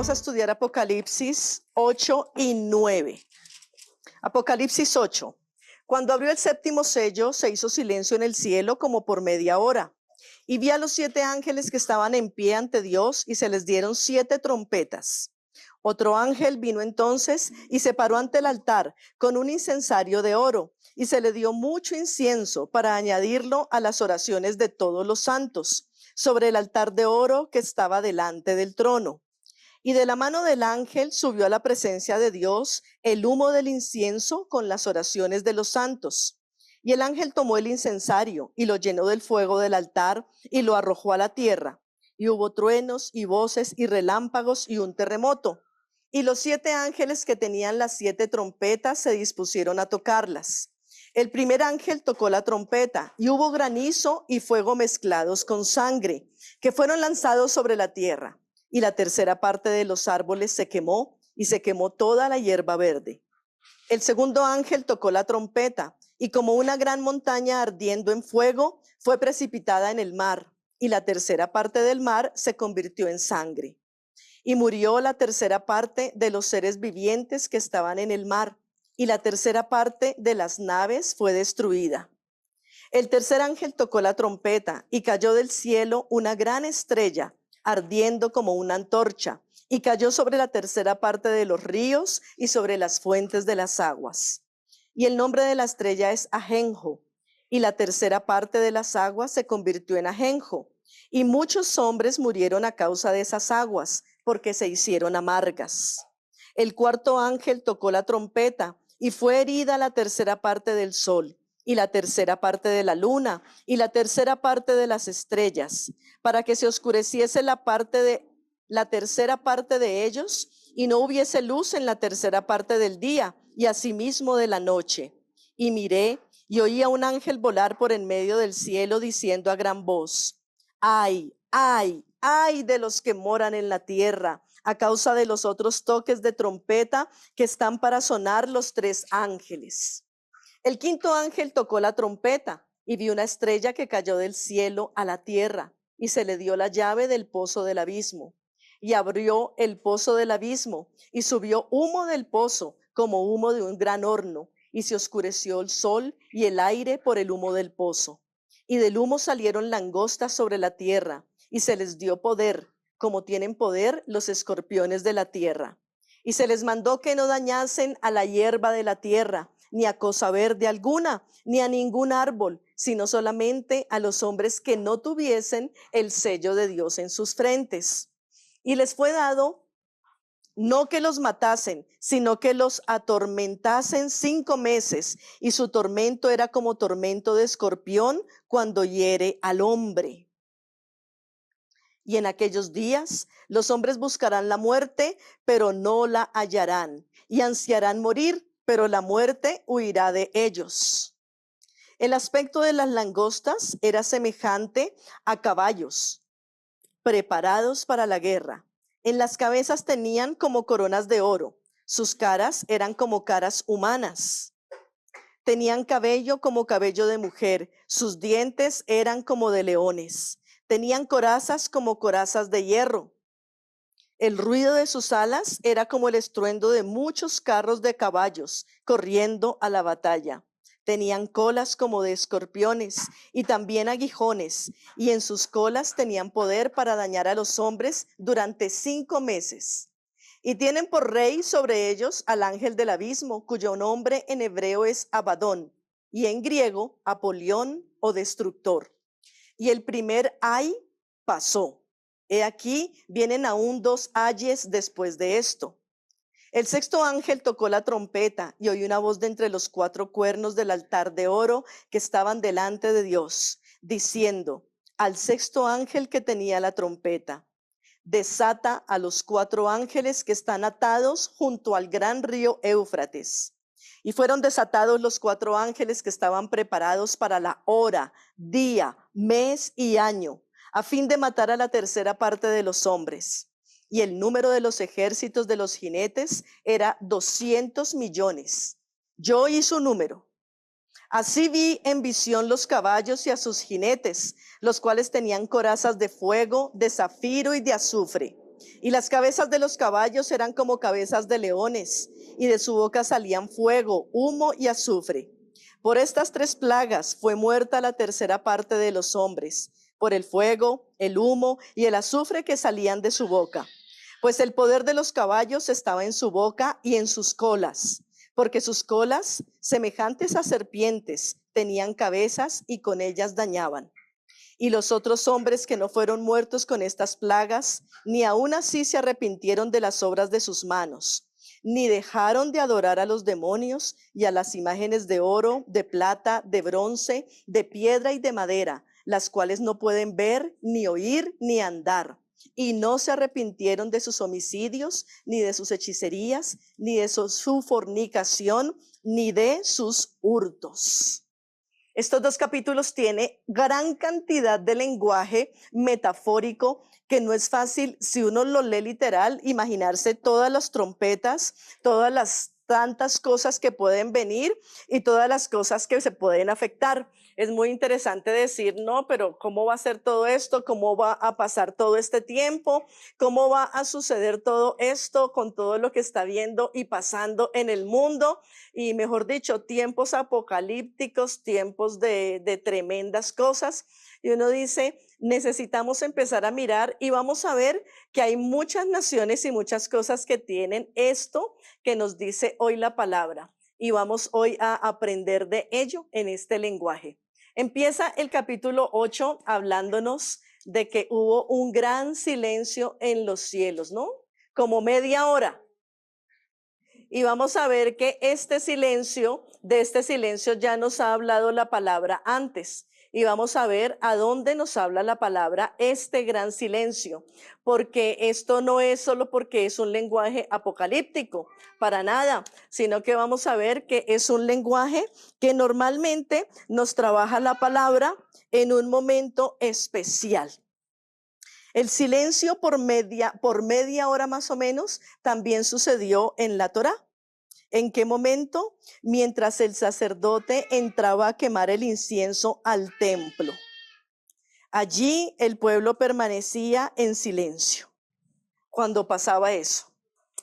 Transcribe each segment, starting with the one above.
Vamos a estudiar Apocalipsis 8 y 9. Apocalipsis 8. Cuando abrió el séptimo sello, se hizo silencio en el cielo como por media hora. Y vi a los 7 ángeles que estaban en pie ante Dios y se les dieron 7 trompetas. Otro ángel vino entonces y se paró ante el altar con un incensario de oro y se le dio mucho incienso para añadirlo a las oraciones de todos los santos sobre el altar de oro que estaba delante del trono. Y de la mano del ángel subió a la presencia de Dios el humo del incienso con las oraciones de los santos. Y el ángel tomó el incensario y lo llenó del fuego del altar y lo arrojó a la tierra. Y hubo truenos y voces y relámpagos y un terremoto. Y los 7 ángeles que tenían las 7 trompetas se dispusieron a tocarlas. El primer ángel tocó la trompeta y hubo granizo y fuego mezclados con sangre, que fueron lanzados sobre la tierra. Y la tercera parte de los árboles se quemó y se quemó toda la hierba verde. El segundo ángel tocó la trompeta y como una gran montaña ardiendo en fuego fue precipitada en el mar y la tercera parte del mar se convirtió en sangre. Y murió la tercera parte de los seres vivientes que estaban en el mar y la tercera parte de las naves fue destruida. El tercer ángel tocó la trompeta y cayó del cielo una gran estrella ardiendo como una antorcha, y cayó sobre la tercera parte de los ríos y sobre las fuentes de las aguas. Y el nombre de la estrella es Ajenjo, y la tercera parte de las aguas se convirtió en ajenjo, y muchos hombres murieron a causa de esas aguas, porque se hicieron amargas. El cuarto ángel tocó la trompeta, y fue herida la tercera parte del sol, y la tercera parte de la luna, y la tercera parte de las estrellas, para que se oscureciese la tercera parte de ellos, y no hubiese luz en la tercera parte del día, y asimismo de la noche. Y miré, y oí a un ángel volar por en medio del cielo, diciendo a gran voz: ¡Ay, ay, ay de los que moran en la tierra, a causa de los otros toques de trompeta que están para sonar los 3 ángeles! El quinto ángel tocó la trompeta y vi una estrella que cayó del cielo a la tierra y se le dio la llave del pozo del abismo. Y abrió el pozo del abismo y subió humo del pozo como humo de un gran horno y se oscureció el sol y el aire por el humo del pozo. Y del humo salieron langostas sobre la tierra y se les dio poder, como tienen poder los escorpiones de la tierra. Y se les mandó que no dañasen a la hierba de la tierra, ni a cosa verde alguna, ni a ningún árbol, sino solamente a los hombres que no tuviesen el sello de Dios en sus frentes. Y les fue dado no que los matasen, sino que los atormentasen 5 meses, y su tormento era como tormento de escorpión cuando hiere al hombre. Y en aquellos días los hombres buscarán la muerte, pero no la hallarán, y ansiarán morir, pero la muerte huirá de ellos. El aspecto de las langostas era semejante a caballos preparados para la guerra. En las cabezas tenían como coronas de oro, sus caras eran como caras humanas. Tenían cabello como cabello de mujer, sus dientes eran como de leones. Tenían corazas como corazas de hierro. El ruido de sus alas era como el estruendo de muchos carros de caballos corriendo a la batalla. Tenían colas como de escorpiones y también aguijones, y en sus colas tenían poder para dañar a los hombres durante 5 meses. Y tienen por rey sobre ellos al ángel del abismo, cuyo nombre en hebreo es Abadón, y en griego Apolión o destructor. Y el primer ay pasó. He aquí, vienen aún 2 ayes después de esto. El sexto ángel tocó la trompeta y oí una voz de entre los 4 cuernos del altar de oro que estaban delante de Dios, diciendo al sexto ángel que tenía la trompeta: desata a los 4 ángeles que están atados junto al gran río Éufrates. Y fueron desatados los 4 ángeles que estaban preparados para la hora, día, mes y año, a fin de matar a la tercera parte de los hombres. Y el número de los ejércitos de los jinetes era 200 millones. Yo oí su número. Así vi en visión los caballos y a sus jinetes, los cuales tenían corazas de fuego, de zafiro y de azufre. Y las cabezas de los caballos eran como cabezas de leones, y de su boca salían fuego, humo y azufre. Por estas 3 plagas fue muerta la tercera parte de los hombres, por el fuego, el humo y el azufre que salían de su boca. Pues el poder de los caballos estaba en su boca y en sus colas, porque sus colas, semejantes a serpientes, tenían cabezas y con ellas dañaban. Y los otros hombres que no fueron muertos con estas plagas, ni aun así se arrepintieron de las obras de sus manos, ni dejaron de adorar a los demonios y a las imágenes de oro, de plata, de bronce, de piedra y de madera, las cuales no pueden ver, ni oír, ni andar. Y no se arrepintieron de sus homicidios, ni de sus hechicerías, ni de su fornicación, ni de sus hurtos. Estos 2 capítulos tienen gran cantidad de lenguaje metafórico que no es fácil, si uno lo lee literal, imaginarse todas las trompetas, todas las tantas cosas que pueden venir y todas las cosas que se pueden afectar. Es muy interesante decir, no, pero ¿cómo va a ser todo esto? ¿Cómo va a pasar todo este tiempo? ¿Cómo va a suceder todo esto con todo lo que está viendo y pasando en el mundo? Y mejor dicho, tiempos apocalípticos, tiempos de tremendas cosas. Y uno dice, necesitamos empezar a mirar y vamos a ver que hay muchas naciones y muchas cosas que tienen esto que nos dice hoy la palabra. Y vamos hoy a aprender de ello en este lenguaje. Empieza el capítulo 8 hablándonos de que hubo un gran silencio en los cielos, ¿no? Como media hora. Y vamos a ver que de este silencio ya nos ha hablado la palabra antes. Y vamos a ver a dónde nos habla la palabra este gran silencio. Porque esto no es solo porque es un lenguaje apocalíptico, para nada, sino que vamos a ver que es un lenguaje que normalmente nos trabaja la palabra en un momento especial. El silencio por media hora más o menos también sucedió en la Torá. ¿En qué momento? Mientras el sacerdote entraba a quemar el incienso al templo. Allí el pueblo permanecía en silencio. Cuando pasaba eso,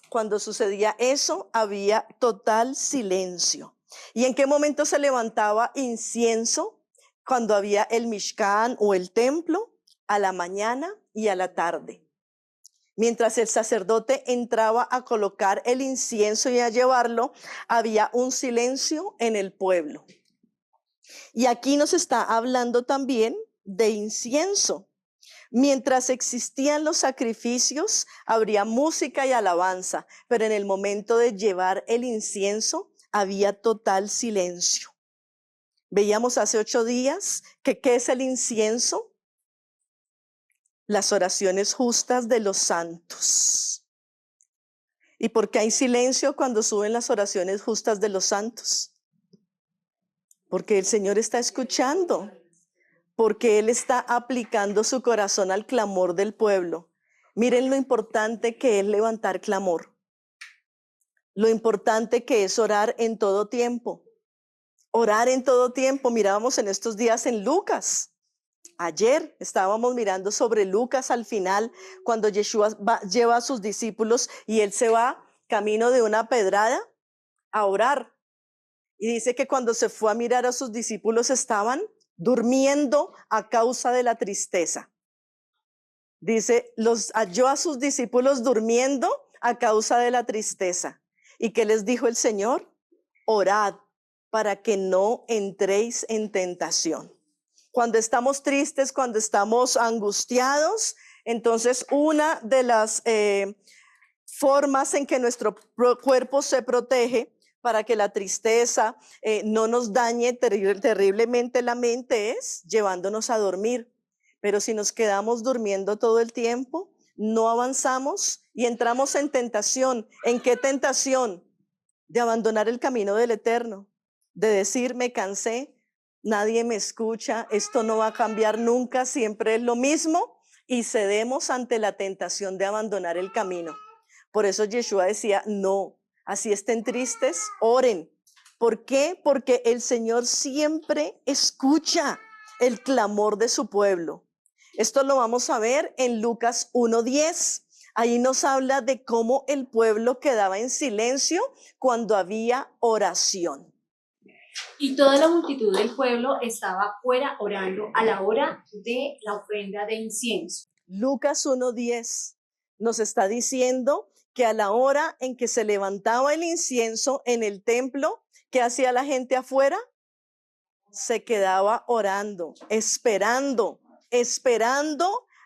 cuando sucedía eso, había total silencio. ¿Y en qué momento se levantaba incienso? Cuando había el Mishkan o el templo, a la mañana y a la tarde. Mientras el sacerdote entraba a colocar el incienso y a llevarlo, había un silencio en el pueblo. Y aquí nos está hablando también de incienso. Mientras existían los sacrificios, habría música y alabanza, pero en el momento de llevar el incienso, había total silencio. Veíamos hace 8 días que ¿qué es el incienso? Las oraciones justas de los santos. ¿Y por qué hay silencio cuando suben las oraciones justas de los santos? Porque el Señor está escuchando, porque Él está aplicando su corazón al clamor del pueblo. Miren lo importante que es levantar clamor, lo importante que es orar en todo tiempo. Orar en todo tiempo. Mirábamos en estos días en Lucas. Ayer estábamos mirando sobre Lucas al final, cuando Yeshua lleva a sus discípulos y él se va camino de una pedrada a orar. Y dice que cuando se fue a mirar a sus discípulos estaban durmiendo a causa de la tristeza. Dice, halló a sus discípulos durmiendo a causa de la tristeza. ¿Y qué les dijo el Señor? Orad para que no entréis en tentación. Cuando estamos tristes, cuando estamos angustiados, entonces una de las formas en que nuestro cuerpo se protege para que la tristeza no nos dañe terriblemente la mente es llevándonos a dormir. Pero si nos quedamos durmiendo todo el tiempo, no avanzamos y entramos en tentación. ¿En qué tentación? De abandonar el camino del Eterno, de decir, me cansé, nadie me escucha, esto no va a cambiar nunca, siempre es lo mismo, y cedemos ante la tentación de abandonar el camino. Por eso Yeshua decía, no, así estén tristes, oren. ¿Por qué? Porque el Señor siempre escucha el clamor de su pueblo. Esto lo vamos a ver en Lucas 1:10. Ahí nos habla de cómo el pueblo quedaba en silencio cuando había oración. Y toda la multitud del pueblo estaba afuera orando a la hora de la ofrenda de incienso. Lucas 1:10 nos está diciendo que a la hora en que se levantaba el incienso en el templo, ¿qué hacía la gente afuera? Se quedaba orando, esperando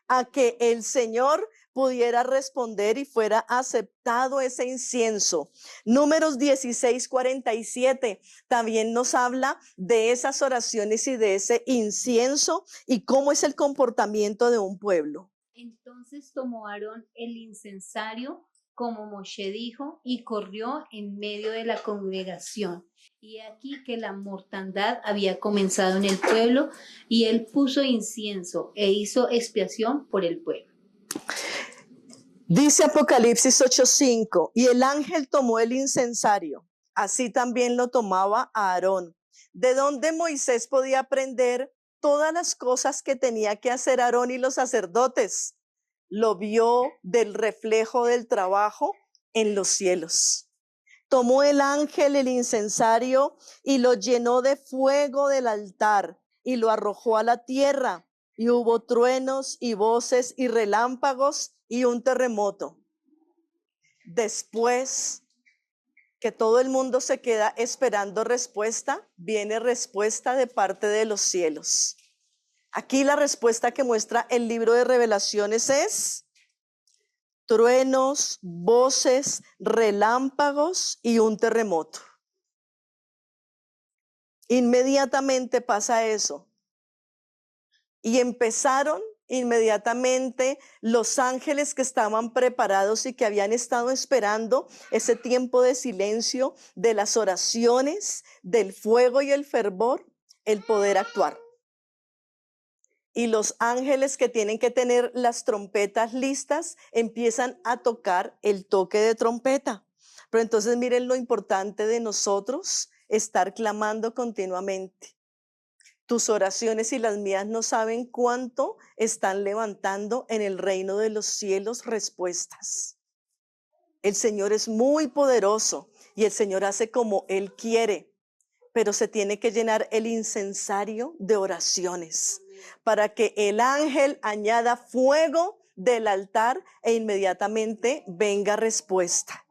a que el Señor pudiera responder y fuera aceptado ese incienso. Números 16:47 también nos habla de esas oraciones y de ese incienso y cómo es el comportamiento de un pueblo. Entonces tomó Aarón el incensario, como Moshe dijo, y corrió en medio de la congregación. Y aquí que la mortandad había comenzado en el pueblo, y él puso incienso e hizo expiación por el pueblo. Dice Apocalipsis 8:5, y el ángel tomó el incensario, así también lo tomaba Aarón, de donde Moisés podía aprender todas las cosas que tenía que hacer Aarón y los sacerdotes. Lo vio del reflejo del trabajo en los cielos. Tomó el ángel el incensario y lo llenó de fuego del altar y lo arrojó a la tierra. Y hubo truenos y voces y relámpagos y un terremoto. Después que todo el mundo se queda esperando respuesta, viene respuesta de parte de los cielos. Aquí la respuesta que muestra el libro de Revelaciones es truenos, voces, relámpagos y un terremoto. Inmediatamente pasa eso. Y empezaron inmediatamente los ángeles que estaban preparados y que habían estado esperando ese tiempo de silencio, de las oraciones, del fuego y el fervor, el poder actuar. Y los ángeles que tienen que tener las trompetas listas empiezan a tocar el toque de trompeta. Pero entonces miren lo importante de nosotros, estar clamando continuamente. Tus oraciones y las mías no saben cuánto están levantando en el reino de los cielos respuestas. El Señor es muy poderoso y el Señor hace como Él quiere, pero se tiene que llenar el incensario de oraciones para que el ángel añada fuego del altar e inmediatamente venga respuesta.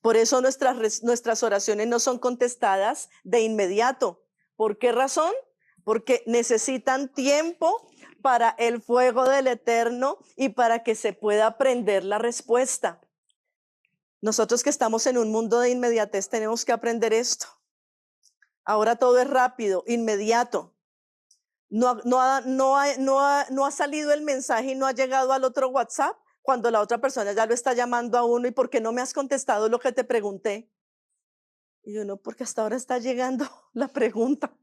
Por eso nuestras oraciones no son contestadas de inmediato. ¿Por qué razón? Porque necesitan tiempo para el fuego del Eterno y para que se pueda prender la respuesta. Nosotros que estamos en un mundo de inmediatez tenemos que aprender esto. Ahora todo es rápido, inmediato. No ha salido el mensaje y no ha llegado al otro WhatsApp cuando la otra persona ya lo está llamando a uno. ¿Y por qué no me has contestado lo que te pregunté? Y uno, porque hasta ahora está llegando la pregunta.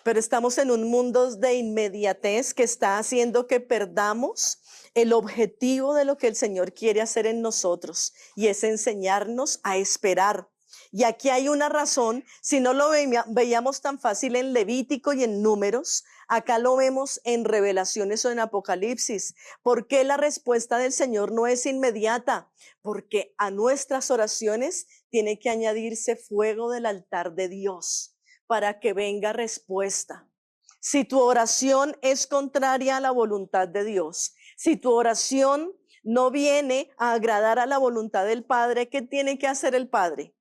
Pero estamos en un mundo de inmediatez que está haciendo que perdamos el objetivo de lo que el Señor quiere hacer en nosotros, y es enseñarnos a esperar. Y aquí hay una razón, si no lo veíamos tan fácil en Levítico y en Números, acá lo vemos en Revelaciones o en Apocalipsis. ¿Por qué la respuesta del Señor no es inmediata? Porque a nuestras oraciones tiene que añadirse fuego del altar de Dios para que venga respuesta. Si tu oración es contraria a la voluntad de Dios, si tu oración no viene a agradar a la voluntad del Padre, ¿qué tiene que hacer el Padre?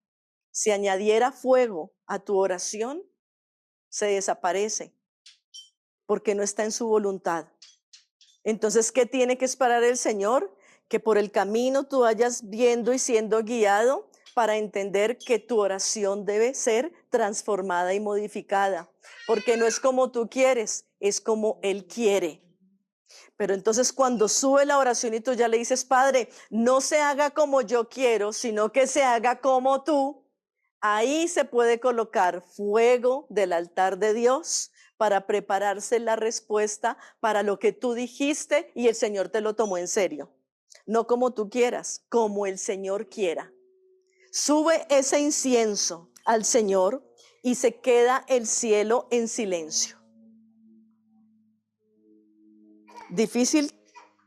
Si añadiera fuego a tu oración, se desaparece porque no está en su voluntad. Entonces, ¿qué tiene que esperar el Señor? Que por el camino tú vayas viendo y siendo guiado para entender que tu oración debe ser transformada y modificada, porque no es como tú quieres, es como Él quiere. Pero entonces cuando sube la oración y tú ya le dices, Padre, no se haga como yo quiero, sino que se haga como tú, ahí se puede colocar fuego del altar de Dios para prepararse la respuesta para lo que tú dijiste y el Señor te lo tomó en serio. No como tú quieras, como el Señor quiera. Sube ese incienso al Señor y se queda el cielo en silencio. Difícil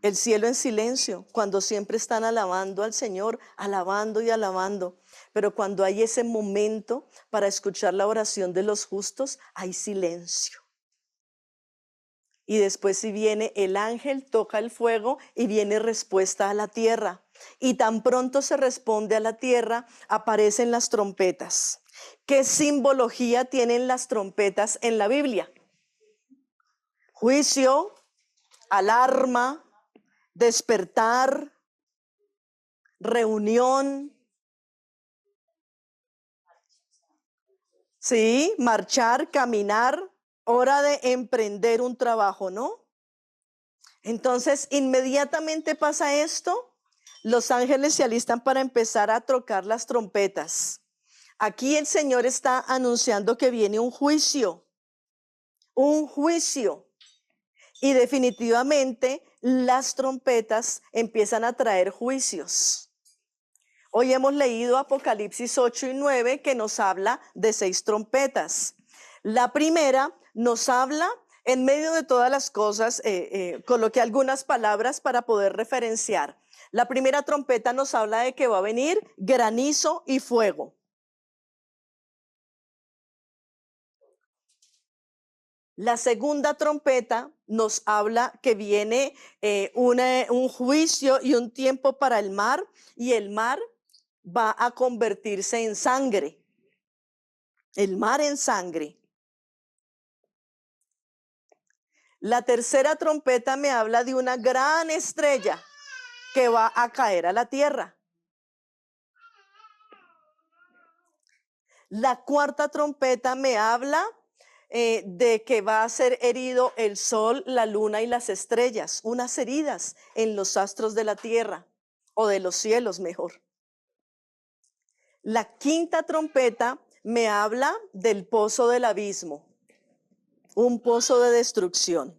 El cielo en silencio, cuando siempre están alabando al Señor, alabando y alabando. Pero cuando hay ese momento para escuchar la oración de los justos, hay silencio. Y después si viene el ángel, toca el fuego y viene respuesta a la tierra. Y tan pronto se responde a la tierra, aparecen las trompetas. ¿Qué simbología tienen las trompetas en la Biblia? Juicio, alarma, despertar, reunión, sí, marchar, caminar, hora de emprender un trabajo, ¿no? Entonces, inmediatamente pasa esto, los ángeles se alistan para empezar a tocar las trompetas. Aquí el Señor está anunciando que viene un juicio, y definitivamente las trompetas empiezan a traer juicios. Hoy hemos leído Apocalipsis 8 y 9 que nos habla de 6 trompetas. La primera nos habla, en medio de todas las cosas, coloqué algunas palabras para poder referenciar. La primera trompeta nos habla de que va a venir granizo y fuego. La segunda trompeta nos habla que viene un juicio y un tiempo para el mar, y el mar va a convertirse en sangre. El mar en sangre. La tercera trompeta me habla de una gran estrella que va a caer a la tierra. La cuarta trompeta me habla de que va a ser herido el sol, la luna y las estrellas, unas heridas en los astros de la tierra, o de los cielos mejor. La quinta trompeta me habla del pozo del abismo, un pozo de destrucción.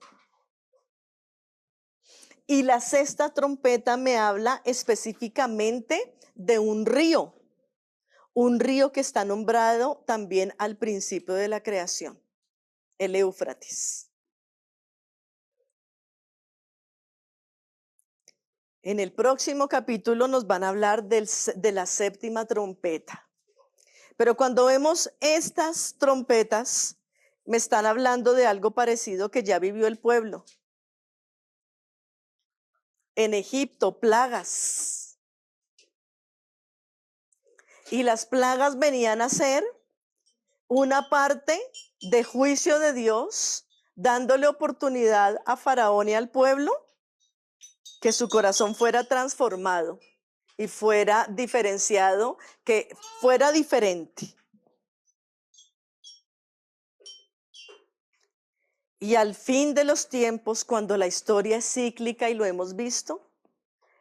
Y la sexta trompeta me habla específicamente de un río que está nombrado también al principio de la creación, el Éufrates. En el próximo capítulo nos van a hablar de la séptima trompeta. Pero cuando vemos estas trompetas, me están hablando de algo parecido que ya vivió el pueblo. En Egipto, plagas. Y las plagas venían a ser una parte de juicio de Dios, dándole oportunidad a Faraón y al pueblo que su corazón fuera transformado y fuera diferenciado, que fuera diferente. Y al fin de los tiempos, cuando la historia es cíclica y lo hemos visto,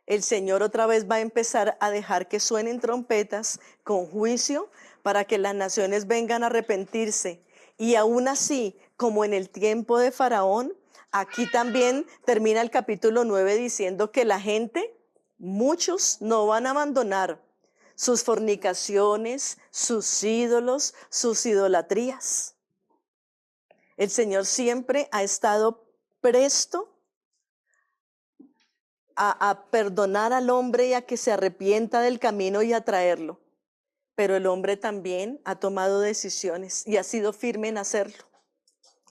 el Señor otra vez va a empezar a dejar que suenen trompetas con juicio para que las naciones vengan a arrepentirse. Y aún así, como en el tiempo de Faraón, aquí también termina el capítulo 9 diciendo que la gente, muchos no van a abandonar sus fornicaciones, sus ídolos, sus idolatrías. El Señor siempre ha estado presto a perdonar al hombre y a que se arrepienta del camino y a traerlo. Pero el hombre también ha tomado decisiones y ha sido firme en hacerlo.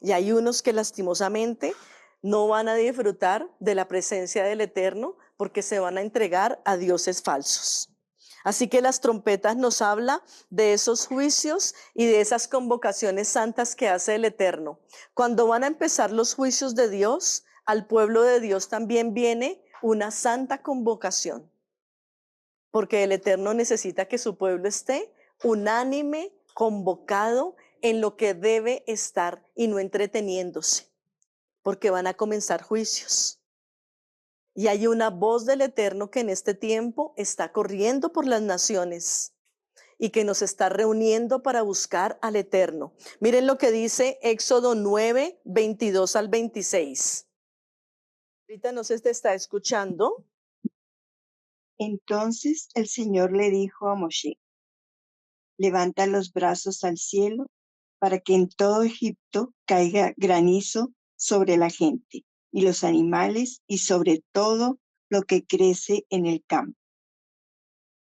Y hay unos que lastimosamente no van a disfrutar de la presencia del Eterno porque se van a entregar a dioses falsos. Así que las trompetas nos habla de esos juicios y de esas convocaciones santas que hace el Eterno. Cuando van a empezar los juicios de Dios, al pueblo de Dios también viene una santa convocación, porque el Eterno necesita que su pueblo esté unánime, convocado en lo que debe estar y no entreteniéndose, porque van a comenzar juicios. Y hay una voz del Eterno que en este tiempo está corriendo por las naciones y que nos está reuniendo para buscar al Eterno. Miren lo que dice Éxodo 9, 22 al 26. Ahorita no se te está escuchando. Entonces el Señor le dijo a Moshe: levanta los brazos al cielo para que en todo Egipto caiga granizo sobre la gente. y los animales y sobre todo lo que crece en el campo.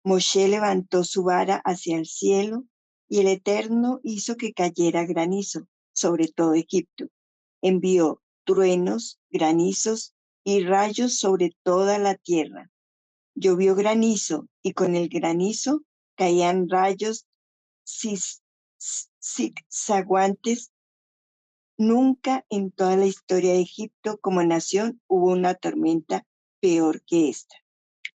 Moshe levantó su vara hacia el cielo y el Eterno hizo que cayera granizo sobre todo Egipto. Envió truenos, granizos y rayos sobre toda la tierra. Llovió granizo y con el granizo caían rayos zigzaguantes. Nunca en toda la historia de Egipto como nación hubo una tormenta peor que esta.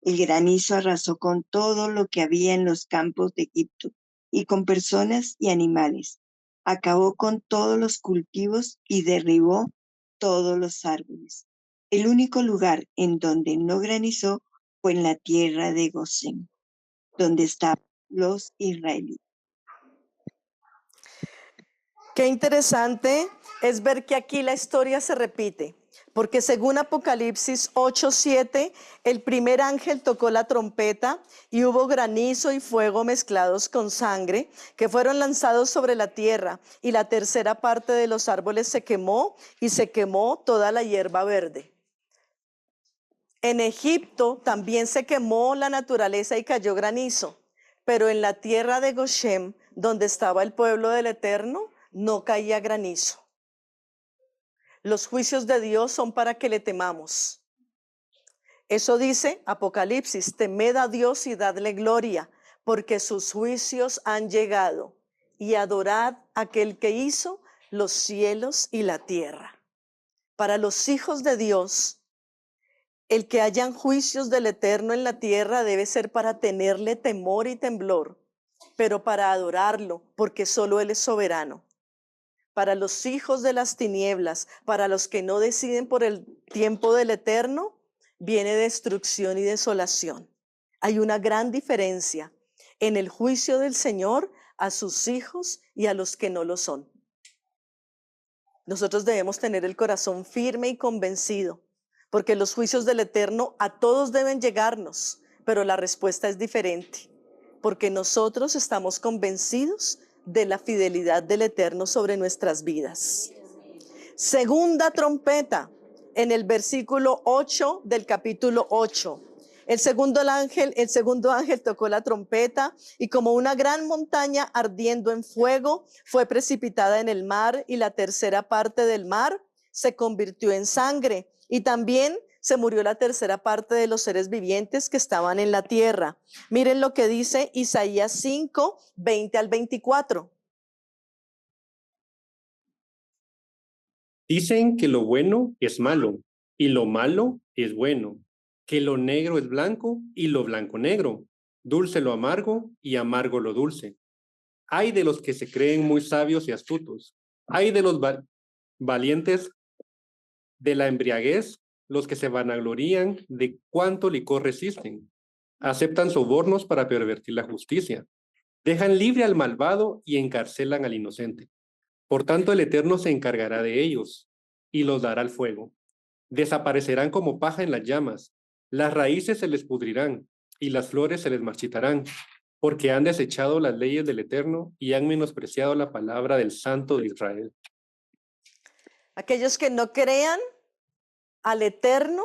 El granizo arrasó con todo lo que había en los campos de Egipto y con personas y animales. Acabó con todos los cultivos y derribó todos los árboles. El único lugar en donde no granizó fue en la tierra de Gosén, donde estaban los israelitas. Qué interesante es ver que aquí la historia se repite, porque según Apocalipsis 8:7, el primer ángel tocó la trompeta y hubo granizo y fuego mezclados con sangre que fueron lanzados sobre la tierra, y la tercera parte de los árboles se quemó y se quemó toda la hierba verde. En Egipto también se quemó la naturaleza y cayó granizo, pero en la tierra de Goshen, donde estaba el pueblo del Eterno, no caía granizo. Los juicios de Dios son para que le temamos. Eso dice Apocalipsis: temed a Dios y dadle gloria, porque sus juicios han llegado, y adorad a aquel que hizo los cielos y la tierra. Para los hijos de Dios, el que hayan juicios del Eterno en la tierra debe ser para tenerle temor y temblor, pero para adorarlo, porque solo Él es soberano. Para los hijos de las tinieblas, para los que no deciden por el tiempo del Eterno, viene destrucción y desolación. Hay una gran diferencia en el juicio del Señor a sus hijos y a los que no lo son. Nosotros debemos tener el corazón firme y convencido, porque los juicios del Eterno a todos deben llegarnos, pero la respuesta es diferente, porque nosotros estamos convencidos de la fidelidad del Eterno sobre nuestras vidas. Segunda trompeta, en el versículo 8 del capítulo 8. El segundo ángel tocó la trompeta, y como una gran montaña ardiendo en fuego fue precipitada en el mar, y la tercera parte del mar se convirtió en sangre, y también se murió la tercera parte de los seres vivientes que estaban en la tierra. Miren lo que dice Isaías 5, 20 al 24. Dicen que lo bueno es malo y lo malo es bueno, que lo negro es blanco y lo blanco negro, dulce lo amargo y amargo lo dulce. Hay de los que se creen muy sabios y astutos, hay de los valientes de la embriaguez, los que se vanaglorían de cuánto licor resisten, aceptan sobornos para pervertir la justicia, dejan libre al malvado y encarcelan al inocente. Por tanto, el Eterno se encargará de ellos y los dará al fuego. Desaparecerán como paja en las llamas, las raíces se les pudrirán y las flores se les marchitarán, porque han desechado las leyes del Eterno y han menospreciado la palabra del Santo de Israel. Aquellos que no crean al Eterno,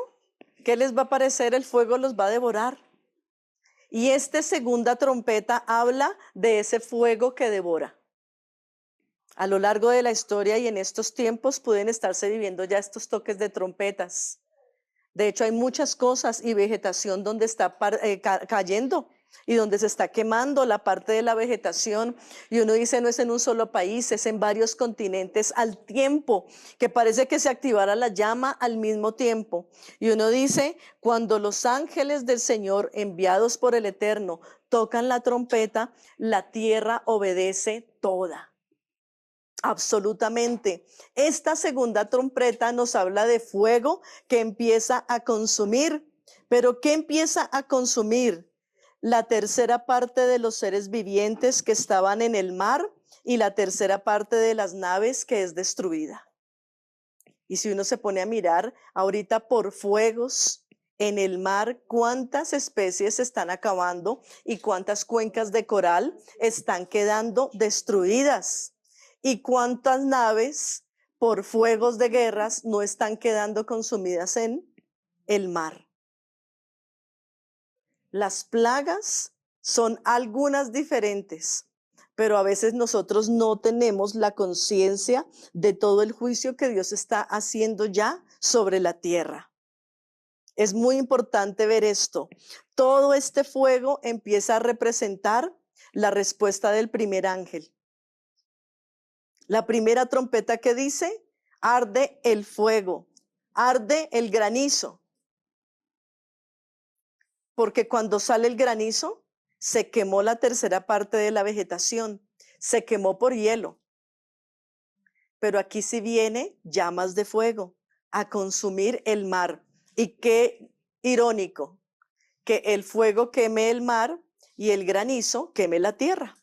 ¿qué les va a parecer? El fuego los va a devorar. Y esta segunda trompeta habla de ese fuego que devora. A lo largo de la historia y en estos tiempos pueden estarse viviendo ya estos toques de trompetas. De hecho, hay muchas cosas y vegetación donde está cayendo y donde se está quemando la parte de la vegetación. Y uno dice, no es en un solo país, es en varios continentes al tiempo, que parece que se activara la llama al mismo tiempo. Y uno dice, cuando los ángeles del Señor, enviados por el Eterno, tocan la trompeta, la tierra obedece toda. Absolutamente. Esta segunda trompeta nos habla de fuego que empieza a consumir. ¿Pero qué empieza a consumir? La tercera parte de los seres vivientes que estaban en el mar y la tercera parte de las naves que es destruida. Y si uno se pone a mirar ahorita por fuegos en el mar, cuántas especies se están acabando y cuántas cuencas de coral están quedando destruidas. Y cuántas naves por fuegos de guerras no están quedando consumidas en el mar. Las plagas son algunas diferentes, pero a veces nosotros no tenemos la conciencia de todo el juicio que Dios está haciendo ya sobre la tierra. Es muy importante ver esto. Todo este fuego empieza a representar la respuesta del primer ángel. La primera trompeta que dice, arde el fuego, arde el granizo. Porque cuando sale el granizo, se quemó la tercera parte de la vegetación, se quemó por hielo. Pero aquí sí viene llamas de fuego a consumir el mar. Y qué irónico que el fuego queme el mar y el granizo queme la tierra.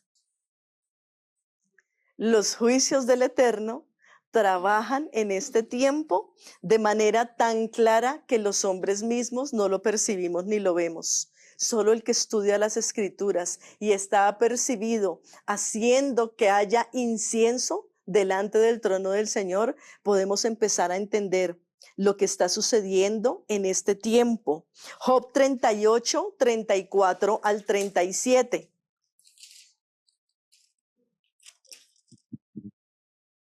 Los juicios del Eterno trabajan en este tiempo de manera tan clara que los hombres mismos no lo percibimos ni lo vemos. Solo el que estudia las Escrituras y está apercibido haciendo que haya incienso delante del trono del Señor, podemos empezar a entender lo que está sucediendo en este tiempo. Job 38, 34 al 37.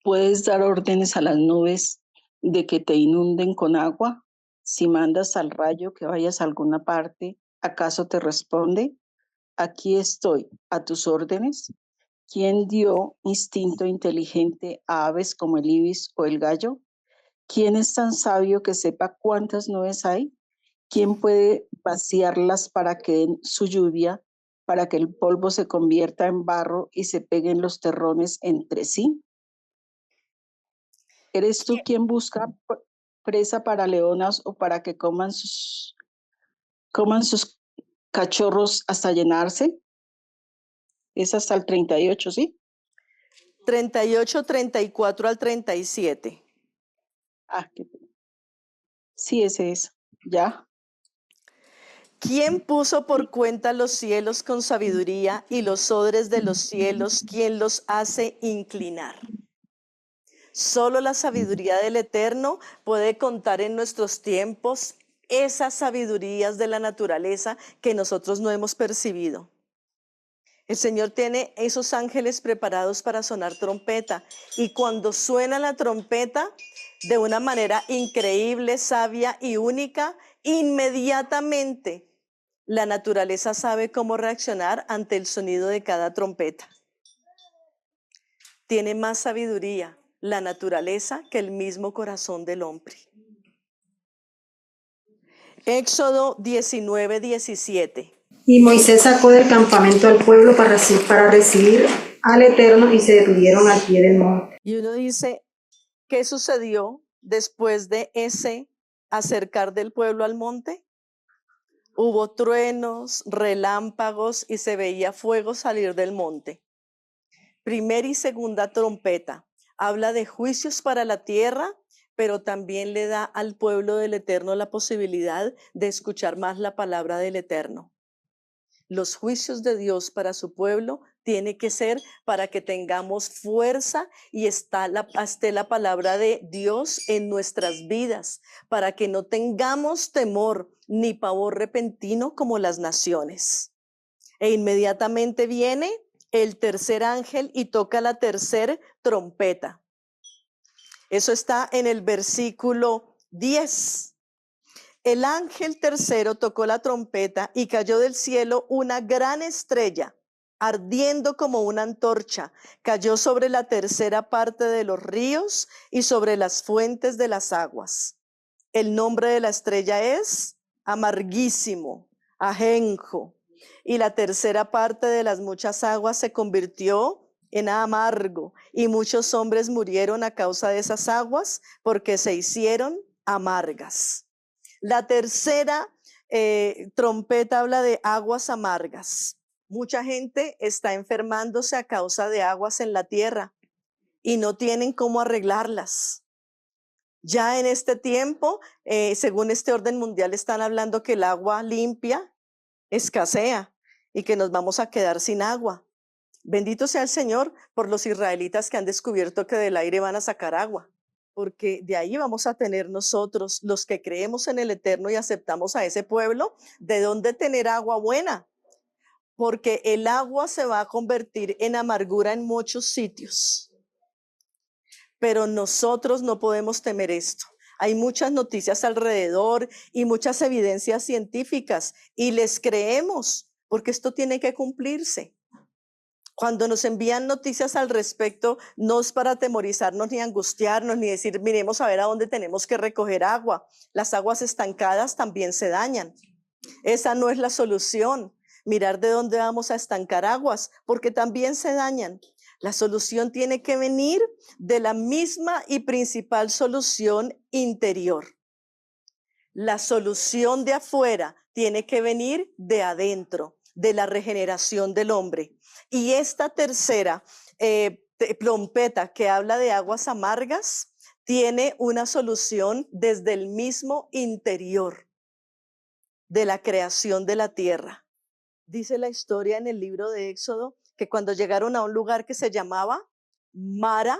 ¿Puedes dar órdenes a las nubes de que te inunden con agua? Si mandas al rayo que vayas a alguna parte, ¿acaso te responde? Aquí estoy, a tus órdenes. ¿Quién dio instinto inteligente a aves como el ibis o el gallo? ¿Quién es tan sabio que sepa cuántas nubes hay? ¿Quién puede vaciarlas para que den su lluvia, para que el polvo se convierta en barro y se peguen los terrones entre sí? ¿Eres tú quien busca presa para leonas o para que coman sus cachorros hasta llenarse? Es hasta el 38, ¿sí? 38, 34 al 37. Ah, sí, ese es. Ya. ¿Quién puso por cuenta los cielos con sabiduría y los odres de los cielos, quién los hace inclinar? Solo la sabiduría del Eterno puede contar en nuestros tiempos esas sabidurías de la naturaleza que nosotros no hemos percibido. El Señor tiene esos ángeles preparados para sonar trompeta, y cuando suena la trompeta de una manera increíble, sabia y única, inmediatamente la naturaleza sabe cómo reaccionar ante el sonido de cada trompeta. Tiene más sabiduría la naturaleza que el mismo corazón del hombre. Éxodo 19, 17. Y Moisés sacó del campamento al pueblo para recibir al Eterno y se detuvieron al pie del monte. Y uno dice, ¿qué sucedió después de ese acercar del pueblo al monte? Hubo truenos, relámpagos y se veía fuego salir del monte. Primera y segunda trompeta habla de juicios para la tierra, pero también le da al pueblo del Eterno la posibilidad de escuchar más la palabra del Eterno. Los juicios de Dios para su pueblo tiene que ser para que tengamos fuerza y esté la palabra de Dios en nuestras vidas, para que no tengamos temor ni pavor repentino como las naciones. E inmediatamente viene el tercer ángel y toca la tercera trompeta. Eso está en el versículo 10. El ángel tercero tocó la trompeta y cayó del cielo una gran estrella, ardiendo como una antorcha. Cayó sobre la tercera parte de los ríos y sobre las fuentes de las aguas. El nombre de la estrella es Amarguísimo, Ajenjo. Y la tercera parte de las muchas aguas se convirtió en amargo, y muchos hombres murieron a causa de esas aguas porque se hicieron amargas. La tercera trompeta habla de aguas amargas. Mucha gente está enfermándose a causa de aguas en la tierra y no tienen cómo arreglarlas. Ya en este tiempo, según este orden mundial, están hablando que el agua limpia escasea y que nos vamos a quedar sin agua. Bendito sea el Señor por los israelitas que han descubierto que del aire van a sacar agua. porque de ahí vamos a tener nosotros, los que creemos en el Eterno y aceptamos a ese pueblo, de dónde tener agua buena, porque el agua se va a convertir en amargura en muchos sitios. Pero nosotros no podemos temer esto. Hay muchas noticias alrededor y muchas evidencias científicas y les creemos porque esto tiene que cumplirse. Cuando nos envían noticias al respecto, no es para atemorizarnos ni angustiarnos ni decir, miremos a ver a dónde tenemos que recoger agua. Las aguas estancadas también se dañan. Esa no es la solución, mirar de dónde vamos a estancar aguas, porque también se dañan. La solución tiene que venir de la misma y principal solución interior. La solución de afuera tiene que venir de adentro, de la regeneración del hombre. Y esta tercera trompeta que habla de aguas amargas tiene una solución desde el mismo interior de la creación de la tierra. Dice la historia en el libro de Éxodo que cuando llegaron a un lugar que se llamaba Mara,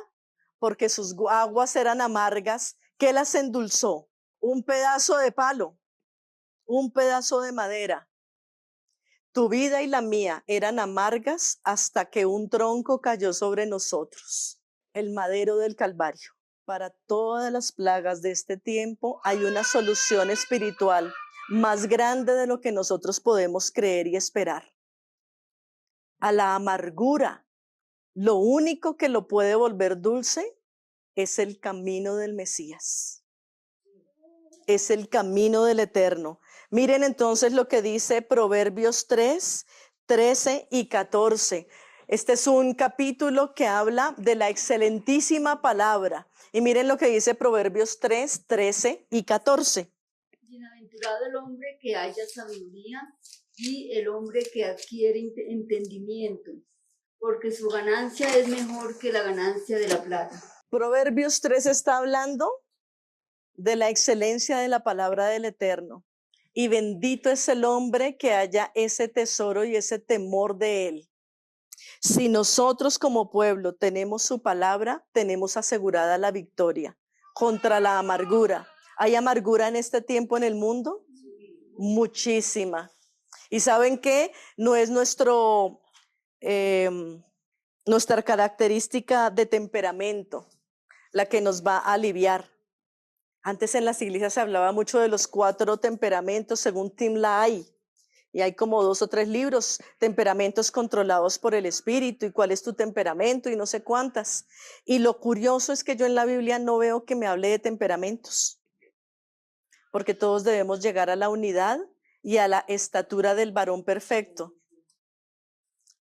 porque sus aguas eran amargas, ¿qué las endulzó? Un pedazo de palo, un pedazo de madera. Tu vida y la mía eran amargas hasta que un tronco cayó sobre nosotros, el madero del Calvario. Para todas las plagas de este tiempo hay una solución espiritual más grande de lo que nosotros podemos creer y esperar. A la amargura, lo único que lo puede volver dulce es el camino del Mesías. Es el camino del Eterno. Miren entonces lo que dice Proverbios 3, 13 y 14. Este es un capítulo que habla de la excelentísima palabra. Y miren lo que dice Proverbios 3, 13 y 14. Bienaventurado el hombre que haya sabiduría y el hombre que adquiere entendimiento, porque su ganancia es mejor que la ganancia de la plata. Proverbios 3 está hablando de la excelencia de la palabra del Eterno. Y bendito es el hombre que haya ese tesoro y ese temor de él. Si nosotros como pueblo tenemos su palabra, tenemos asegurada la victoria contra la amargura. ¿Hay amargura en este tiempo en el mundo? Muchísima. ¿Y saben qué? No es nuestra característica de temperamento la que nos va a aliviar. Antes en las iglesias se hablaba mucho de los 4 temperamentos según Tim LaHaye. Y hay como 2 o 3 libros, temperamentos controlados por el espíritu y cuál es tu temperamento y no sé cuántas. Y lo curioso es que yo en la Biblia no veo que me hable de temperamentos, porque todos debemos llegar a la unidad y a la estatura del varón perfecto.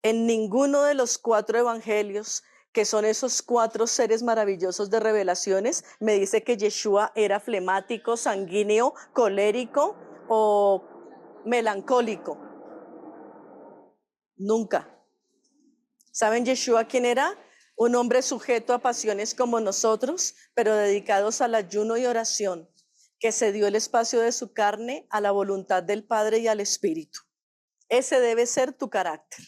En ninguno de los 4 evangelios, que son esos 4 seres maravillosos de revelaciones, me dice que Yeshua era flemático, sanguíneo, colérico o melancólico. Nunca. ¿Saben Yeshua quién era? Un hombre sujeto a pasiones como nosotros, pero dedicados al ayuno y oración, que se dio el espacio de su carne a la voluntad del Padre y al Espíritu. Ese debe ser tu carácter.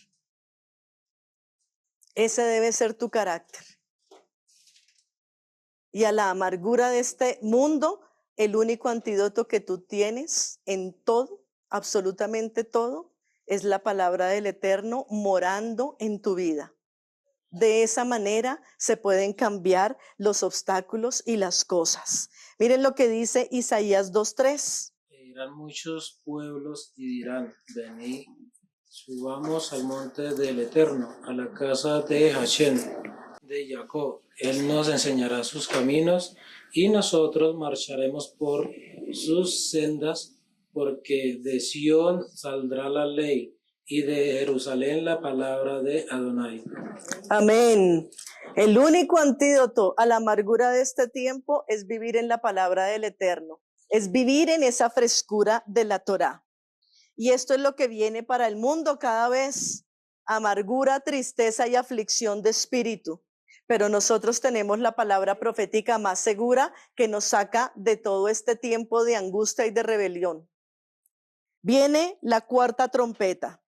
Ese debe ser tu carácter. Y a la amargura de este mundo, el único antídoto que tú tienes en todo, absolutamente todo, es la palabra del Eterno morando en tu vida. De esa manera se pueden cambiar los obstáculos y las cosas. Miren lo que dice Isaías 2:3. Irán muchos pueblos y dirán, venid, subamos al monte del Eterno, a la casa de Hashem, de Jacob. Él nos enseñará sus caminos y nosotros marcharemos por sus sendas, porque de Sión saldrá la ley y de Jerusalén la palabra de Adonai. Amén. El único antídoto a la amargura de este tiempo es vivir en la palabra del Eterno, es vivir en esa frescura de la Torá. Y esto es lo que viene para el mundo cada vez, amargura, tristeza y aflicción de espíritu. Pero nosotros tenemos la palabra profética más segura que nos saca de todo este tiempo de angustia y de rebelión. Viene la 4ª trompeta.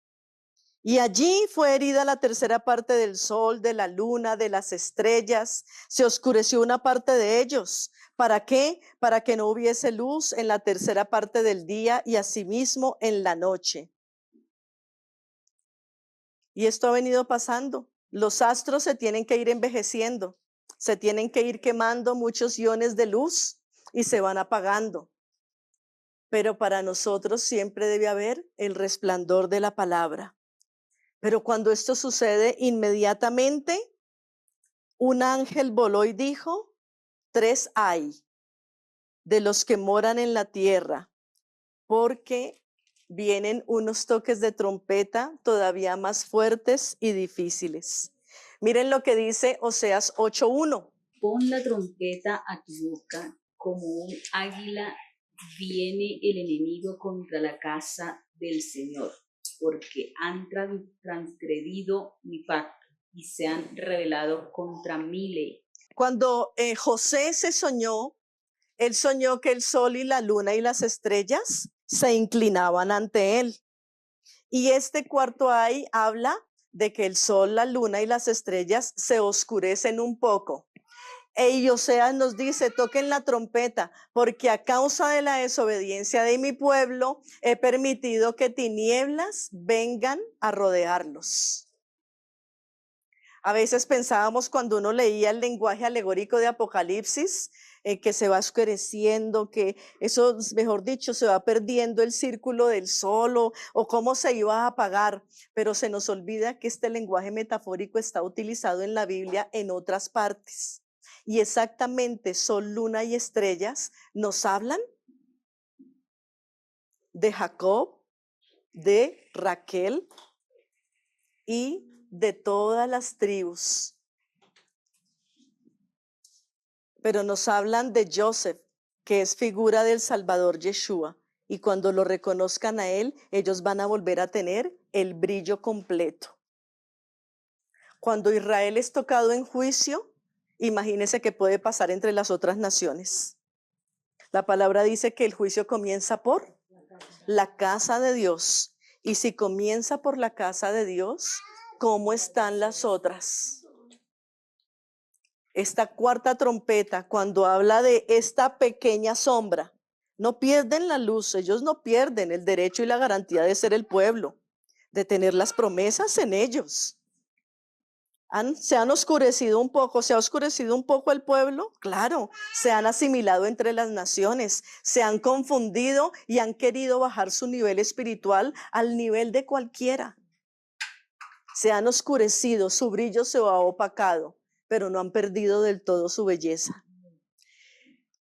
Y allí fue herida la tercera parte del sol, de la luna, de las estrellas. Se oscureció una parte de ellos. ¿Para qué? Para que no hubiese luz en la tercera parte del día y asimismo en la noche. Y esto ha venido pasando. Los astros se tienen que ir envejeciendo. Se tienen que ir quemando muchos iones de luz y se van apagando. Pero para nosotros siempre debe haber el resplandor de la palabra. Pero cuando esto sucede, inmediatamente un ángel voló y dijo: 3 hay de los que moran en la tierra, porque vienen unos toques de trompeta todavía más fuertes y difíciles. Miren lo que dice Oseas 8:1. Pon la trompeta a tu boca, como un águila viene el enemigo contra la casa del Señor, porque han transgredido mi pacto y se han rebelado contra mi ley. Cuando José él soñó que el sol y la luna y las estrellas se inclinaban ante él. Y este cuarto ay habla de que el sol, la luna y las estrellas se oscurecen un poco. Y Oseas nos dice: toquen la trompeta, porque a causa de la desobediencia de mi pueblo he permitido que tinieblas vengan a rodearlos. A veces pensábamos, cuando uno leía el lenguaje alegórico de Apocalipsis, que se va oscureciendo, que eso, mejor dicho, se va perdiendo el círculo del sol o cómo se iba a apagar, pero se nos olvida que este lenguaje metafórico está utilizado en la Biblia en otras partes. Y exactamente sol, luna y estrellas nos hablan de Jacob, de Raquel y de todas las tribus. Pero nos hablan de Joseph, que es figura del Salvador Yeshua. Y cuando lo reconozcan a él, ellos van a volver a tener el brillo completo. Cuando Israel es tocado en juicio, imagínense qué puede pasar entre las otras naciones. La palabra dice que el juicio comienza por la casa de Dios. Y si comienza por la casa de Dios, ¿cómo están las otras? Esta cuarta trompeta, cuando habla de esta pequeña sombra, no pierden la luz, ellos no pierden el derecho y la garantía de ser el pueblo, de tener las promesas en ellos. Se han oscurecido un poco, se ha oscurecido un poco el pueblo, claro, se han asimilado entre las naciones, se han confundido y han querido bajar su nivel espiritual al nivel de cualquiera. Se han oscurecido, su brillo se ha opacado, pero no han perdido del todo su belleza.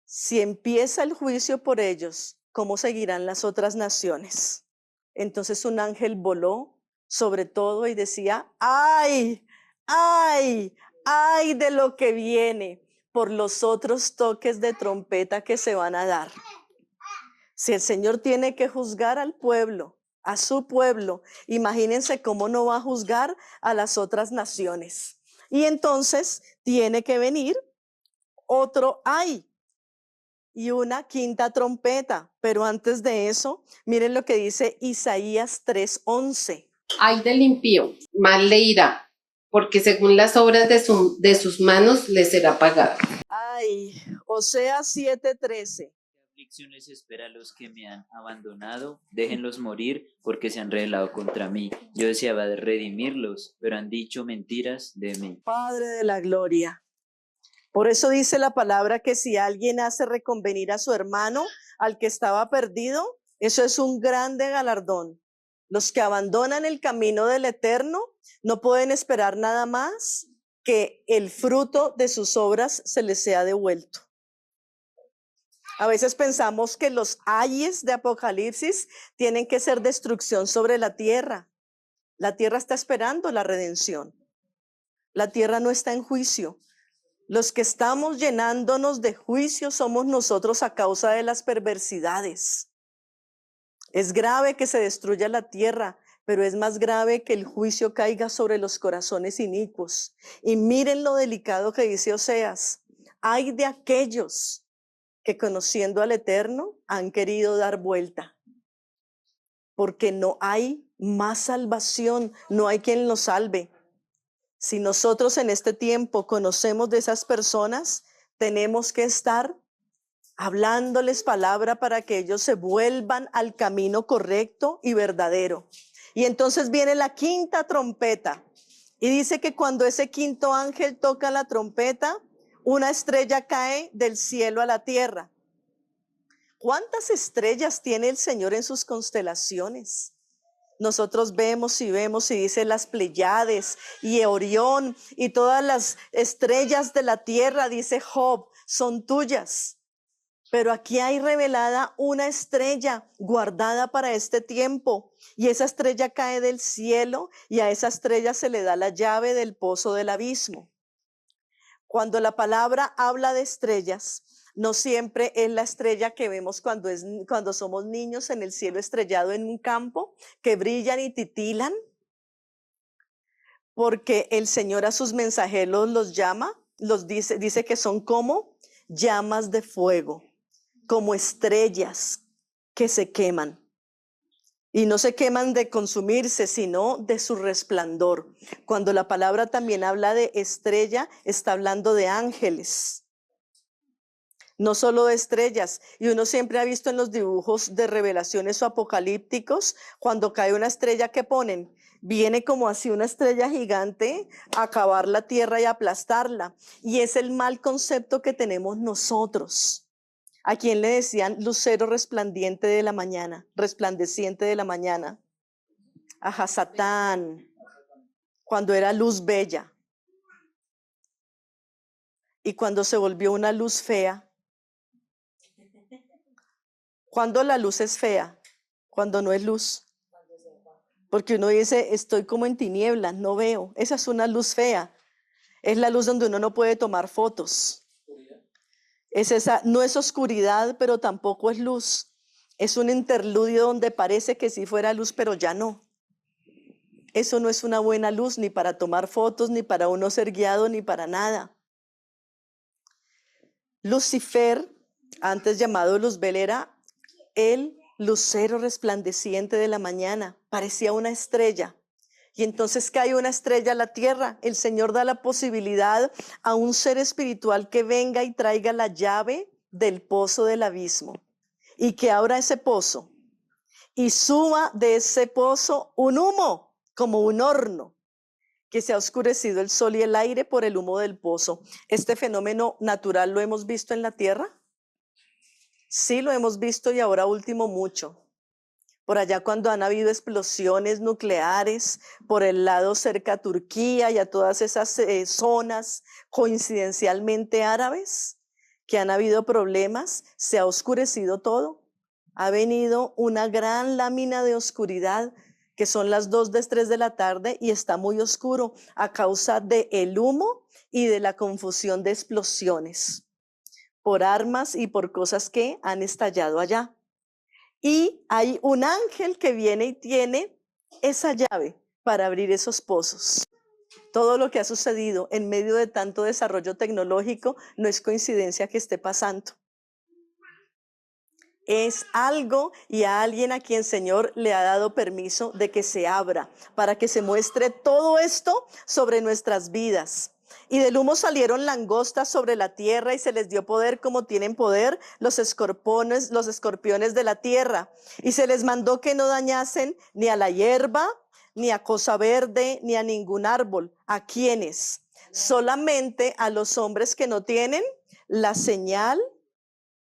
Si empieza el juicio por ellos, ¿cómo seguirán las otras naciones? Entonces un ángel voló sobre todo y decía: ¡ay! ¡ay! ¡ay de lo que viene por los otros toques de trompeta que se van a dar! Si el Señor tiene que juzgar al pueblo, a su pueblo, imagínense cómo no va a juzgar a las otras naciones. Y entonces tiene que venir otro ay y una quinta trompeta. Pero antes de eso, miren lo que dice Isaías 3:11. Ay del impío, mal le irá, porque según las obras de sus manos le será pagado. Ay, Oseas 7:13. Aflicción les espera a los que me han abandonado, déjenlos morir porque se han rebelado contra mí. Yo deseaba redimirlos, pero han dicho mentiras de mí. Padre de la gloria. Por eso dice la palabra que si alguien hace reconvenir a su hermano, al que estaba perdido, eso es un grande galardón. Los que abandonan el camino del Eterno no pueden esperar nada más que el fruto de sus obras se les sea devuelto. A veces pensamos que los ayes de Apocalipsis tienen que ser destrucción sobre la tierra. La tierra está esperando la redención. La tierra no está en juicio. Los que estamos llenándonos de juicio somos nosotros a causa de las perversidades. Es grave que se destruya la tierra, pero es más grave que el juicio caiga sobre los corazones inicuos. Y miren lo delicado que dice Oseas. Ay de aquellos que conociendo al Eterno han querido dar vuelta, porque no hay más salvación. No hay quien los salve. Si nosotros en este tiempo conocemos de esas personas, tenemos que estar hablándoles palabra para que ellos se vuelvan al camino correcto y verdadero. Y entonces viene la quinta trompeta y dice que cuando ese quinto ángel toca la trompeta, una estrella cae del cielo a la tierra. ¿Cuántas estrellas tiene el Señor en sus constelaciones? Nosotros vemos y dice las Pleiades y Orión y todas las estrellas de la tierra, dice Job, son tuyas. Pero aquí hay revelada una estrella guardada para este tiempo y esa estrella cae del cielo y a esa estrella se le da la llave del pozo del abismo. Cuando la palabra habla de estrellas, no siempre es la estrella que vemos cuando somos niños en el cielo estrellado en un campo, que brillan y titilan, porque el Señor a sus mensajeros los llama, dice que son como llamas de fuego, como estrellas que se queman. Y no se queman de consumirse, sino de su resplandor. Cuando la palabra también habla de estrella, está hablando de ángeles. No solo de estrellas. Y uno siempre ha visto en los dibujos de revelaciones o apocalípticos, cuando cae una estrella, ¿qué ponen? Viene como así una estrella gigante a acabar la tierra y aplastarla. Y es el mal concepto que tenemos nosotros. ¿A quién le decían lucero resplandeciente de la mañana? A Hasatán, cuando era luz bella. Y cuando se volvió una luz fea. ¿Cuándo la luz es fea? Cuando no es luz. Porque uno dice, estoy como en tinieblas, no veo. Esa es una luz fea. Es la luz donde uno no puede tomar fotos. No es oscuridad, pero tampoco es luz. Es un interludio donde parece que sí fuera luz, pero ya no. Eso no es una buena luz, ni para tomar fotos, ni para uno ser guiado, ni para nada. Lucifer, antes llamado Luzbel, era el lucero resplandeciente de la mañana. Parecía una estrella. Y entonces cae una estrella a la tierra. El Señor da la posibilidad a un ser espiritual que venga y traiga la llave del pozo del abismo y que abra ese pozo y suba de ese pozo un humo como un horno, que se ha oscurecido el sol y el aire por el humo del pozo. ¿Este fenómeno natural lo hemos visto en la tierra? Sí, lo hemos visto y ahora último mucho. Por allá cuando han habido explosiones nucleares, por el lado cerca a Turquía y a todas esas zonas coincidencialmente árabes, que han habido problemas, se ha oscurecido todo. Ha venido una gran lámina de oscuridad, que son las 2, 3 de la tarde y está muy oscuro a causa del humo y de la confusión de explosiones, por armas y por cosas que han estallado allá. Y hay un ángel que viene y tiene esa llave para abrir esos pozos. Todo lo que ha sucedido en medio de tanto desarrollo tecnológico no es coincidencia que esté pasando. Es algo y a alguien a quien el Señor le ha dado permiso de que se abra para que se muestre todo esto sobre nuestras vidas. Y del humo salieron langostas sobre la tierra y se les dio poder como tienen poder los escorpiones de la tierra. Y se les mandó que no dañasen ni a la hierba, ni a cosa verde, ni a ningún árbol. ¿A quiénes? Solamente a los hombres que no tienen la señal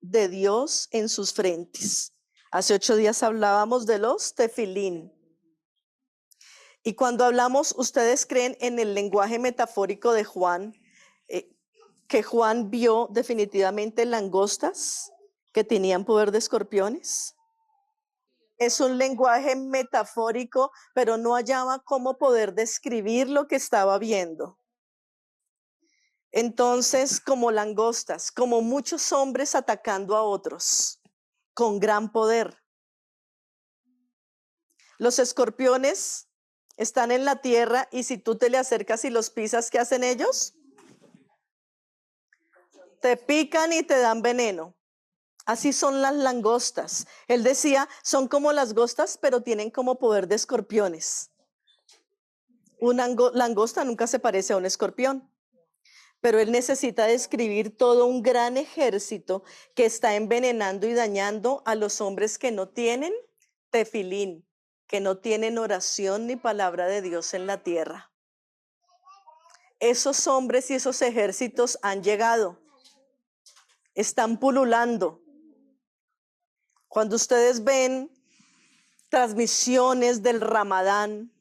de Dios en sus frentes. Hace 8 días hablábamos de los tefilín. Y cuando hablamos, ¿ustedes creen en el lenguaje metafórico de Juan, que Juan vio definitivamente langostas que tenían poder de escorpiones? Es un lenguaje metafórico, pero no hallaba cómo poder describir lo que estaba viendo. Entonces, como langostas, como muchos hombres atacando a otros con gran poder. Los escorpiones están en la tierra y si tú te le acercas y los pisas, ¿qué hacen ellos? Te pican y te dan veneno. Así son las langostas. Él decía, son como las langostas, pero tienen como poder de escorpiones. Una langosta nunca se parece a un escorpión, pero él necesita describir todo un gran ejército que está envenenando y dañando a los hombres que no tienen tefilín, que no tienen oración ni palabra de Dios en la tierra. Esos hombres y esos ejércitos han llegado, están pululando. Cuando ustedes ven transmisiones del Ramadán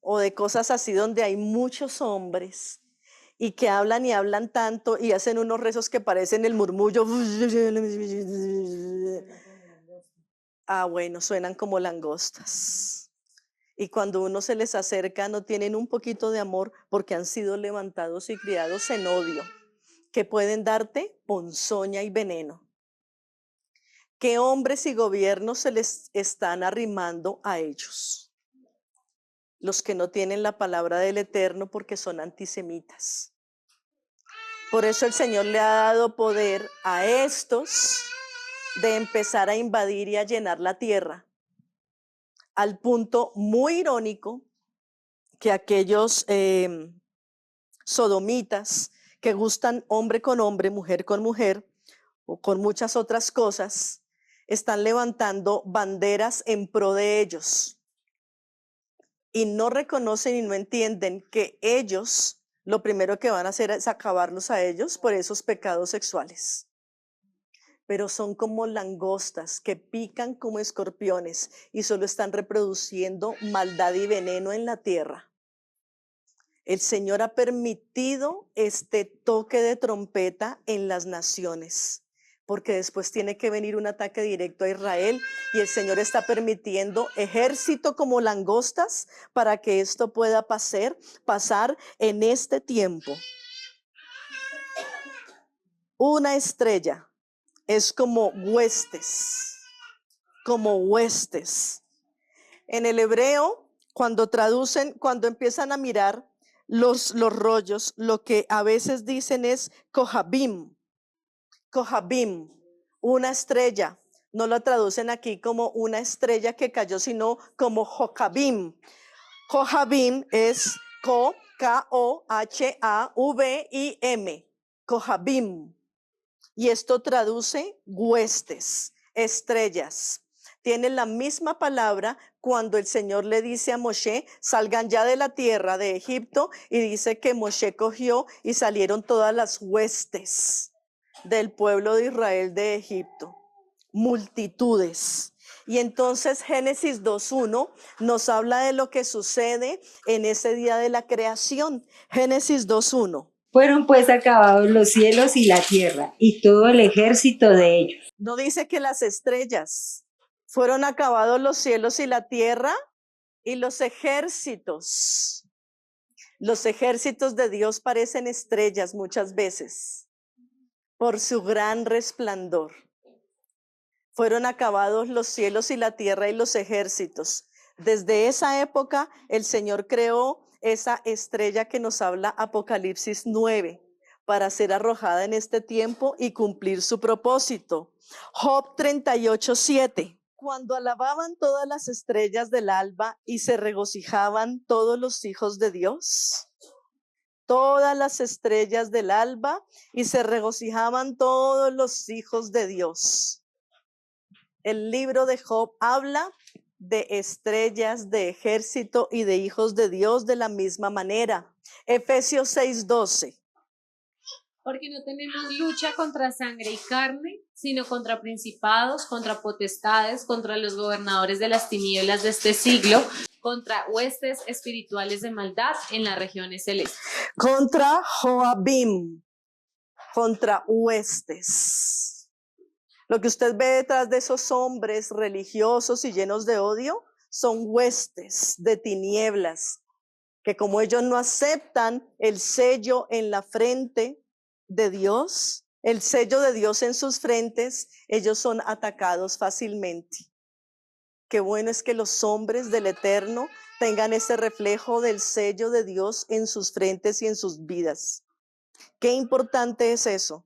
o de cosas así donde hay muchos hombres y que hablan y hablan tanto y hacen unos rezos que parecen el murmullo. Ah, bueno, suenan como langostas. Y cuando uno se les acerca no tienen un poquito de amor porque han sido levantados y criados en odio, que pueden darte ponzoña y veneno. ¿Qué hombres y gobiernos se les están arrimando a ellos? Los que no tienen la palabra del Eterno porque son antisemitas. Por eso el Señor le ha dado poder a estos de empezar a invadir y a llenar la tierra, al punto muy irónico que aquellos sodomitas que gustan hombre con hombre, mujer con mujer, o con muchas otras cosas, están levantando banderas en pro de ellos y no reconocen y no entienden que ellos lo primero que van a hacer es acabarlos a ellos por esos pecados sexuales. Pero son como langostas que pican como escorpiones y solo están reproduciendo maldad y veneno en la tierra. El Señor ha permitido este toque de trompeta en las naciones, porque después tiene que venir un ataque directo a Israel y el Señor está permitiendo ejército como langostas para que esto pueda pasar en este tiempo. Una estrella es como huestes, como huestes. En el hebreo, cuando traducen, cuando empiezan a mirar los rollos, lo que a veces dicen es kohabim, una estrella. No lo traducen aquí como una estrella que cayó, sino como Jocabim. Kohabim es K-O-H-A-V-I-M, Kohabim. Y esto traduce huestes, estrellas. Tiene la misma palabra cuando el Señor le dice a Moshe, salgan ya de la tierra de Egipto, y dice que Moshe cogió y salieron todas las huestes del pueblo de Israel de Egipto, multitudes. Y entonces Génesis 2:1 nos habla de lo que sucede en ese día de la creación. Génesis 2:1. Fueron pues acabados los cielos y la tierra, y todo el ejército de ellos. No dice que las estrellas, fueron acabados los cielos y la tierra y los ejércitos. Los ejércitos de Dios parecen estrellas muchas veces por su gran resplandor. Fueron acabados los cielos y la tierra y los ejércitos. Desde esa época el Señor creó esa estrella que nos habla Apocalipsis 9 para ser arrojada en este tiempo y cumplir su propósito. Job 38:7. Cuando alababan todas las estrellas del alba y se regocijaban todos los hijos de Dios. Todas las estrellas del alba y se regocijaban todos los hijos de Dios. El libro de Job habla de estrellas, de ejército y de hijos de Dios de la misma manera. Efesios 6:12. Porque no tenemos lucha contra sangre y carne, sino contra principados, contra potestades, contra los gobernadores de las tinieblas de este siglo, contra huestes espirituales de maldad en las regiones celestes. Contra Joabim, contra huestes. Lo que usted ve detrás de esos hombres religiosos y llenos de odio son huestes de tinieblas, que como ellos no aceptan el sello en la frente de Dios, el sello de Dios en sus frentes, ellos son atacados fácilmente. Qué bueno es que los hombres del Eterno tengan ese reflejo del sello de Dios en sus frentes y en sus vidas. Qué importante es eso,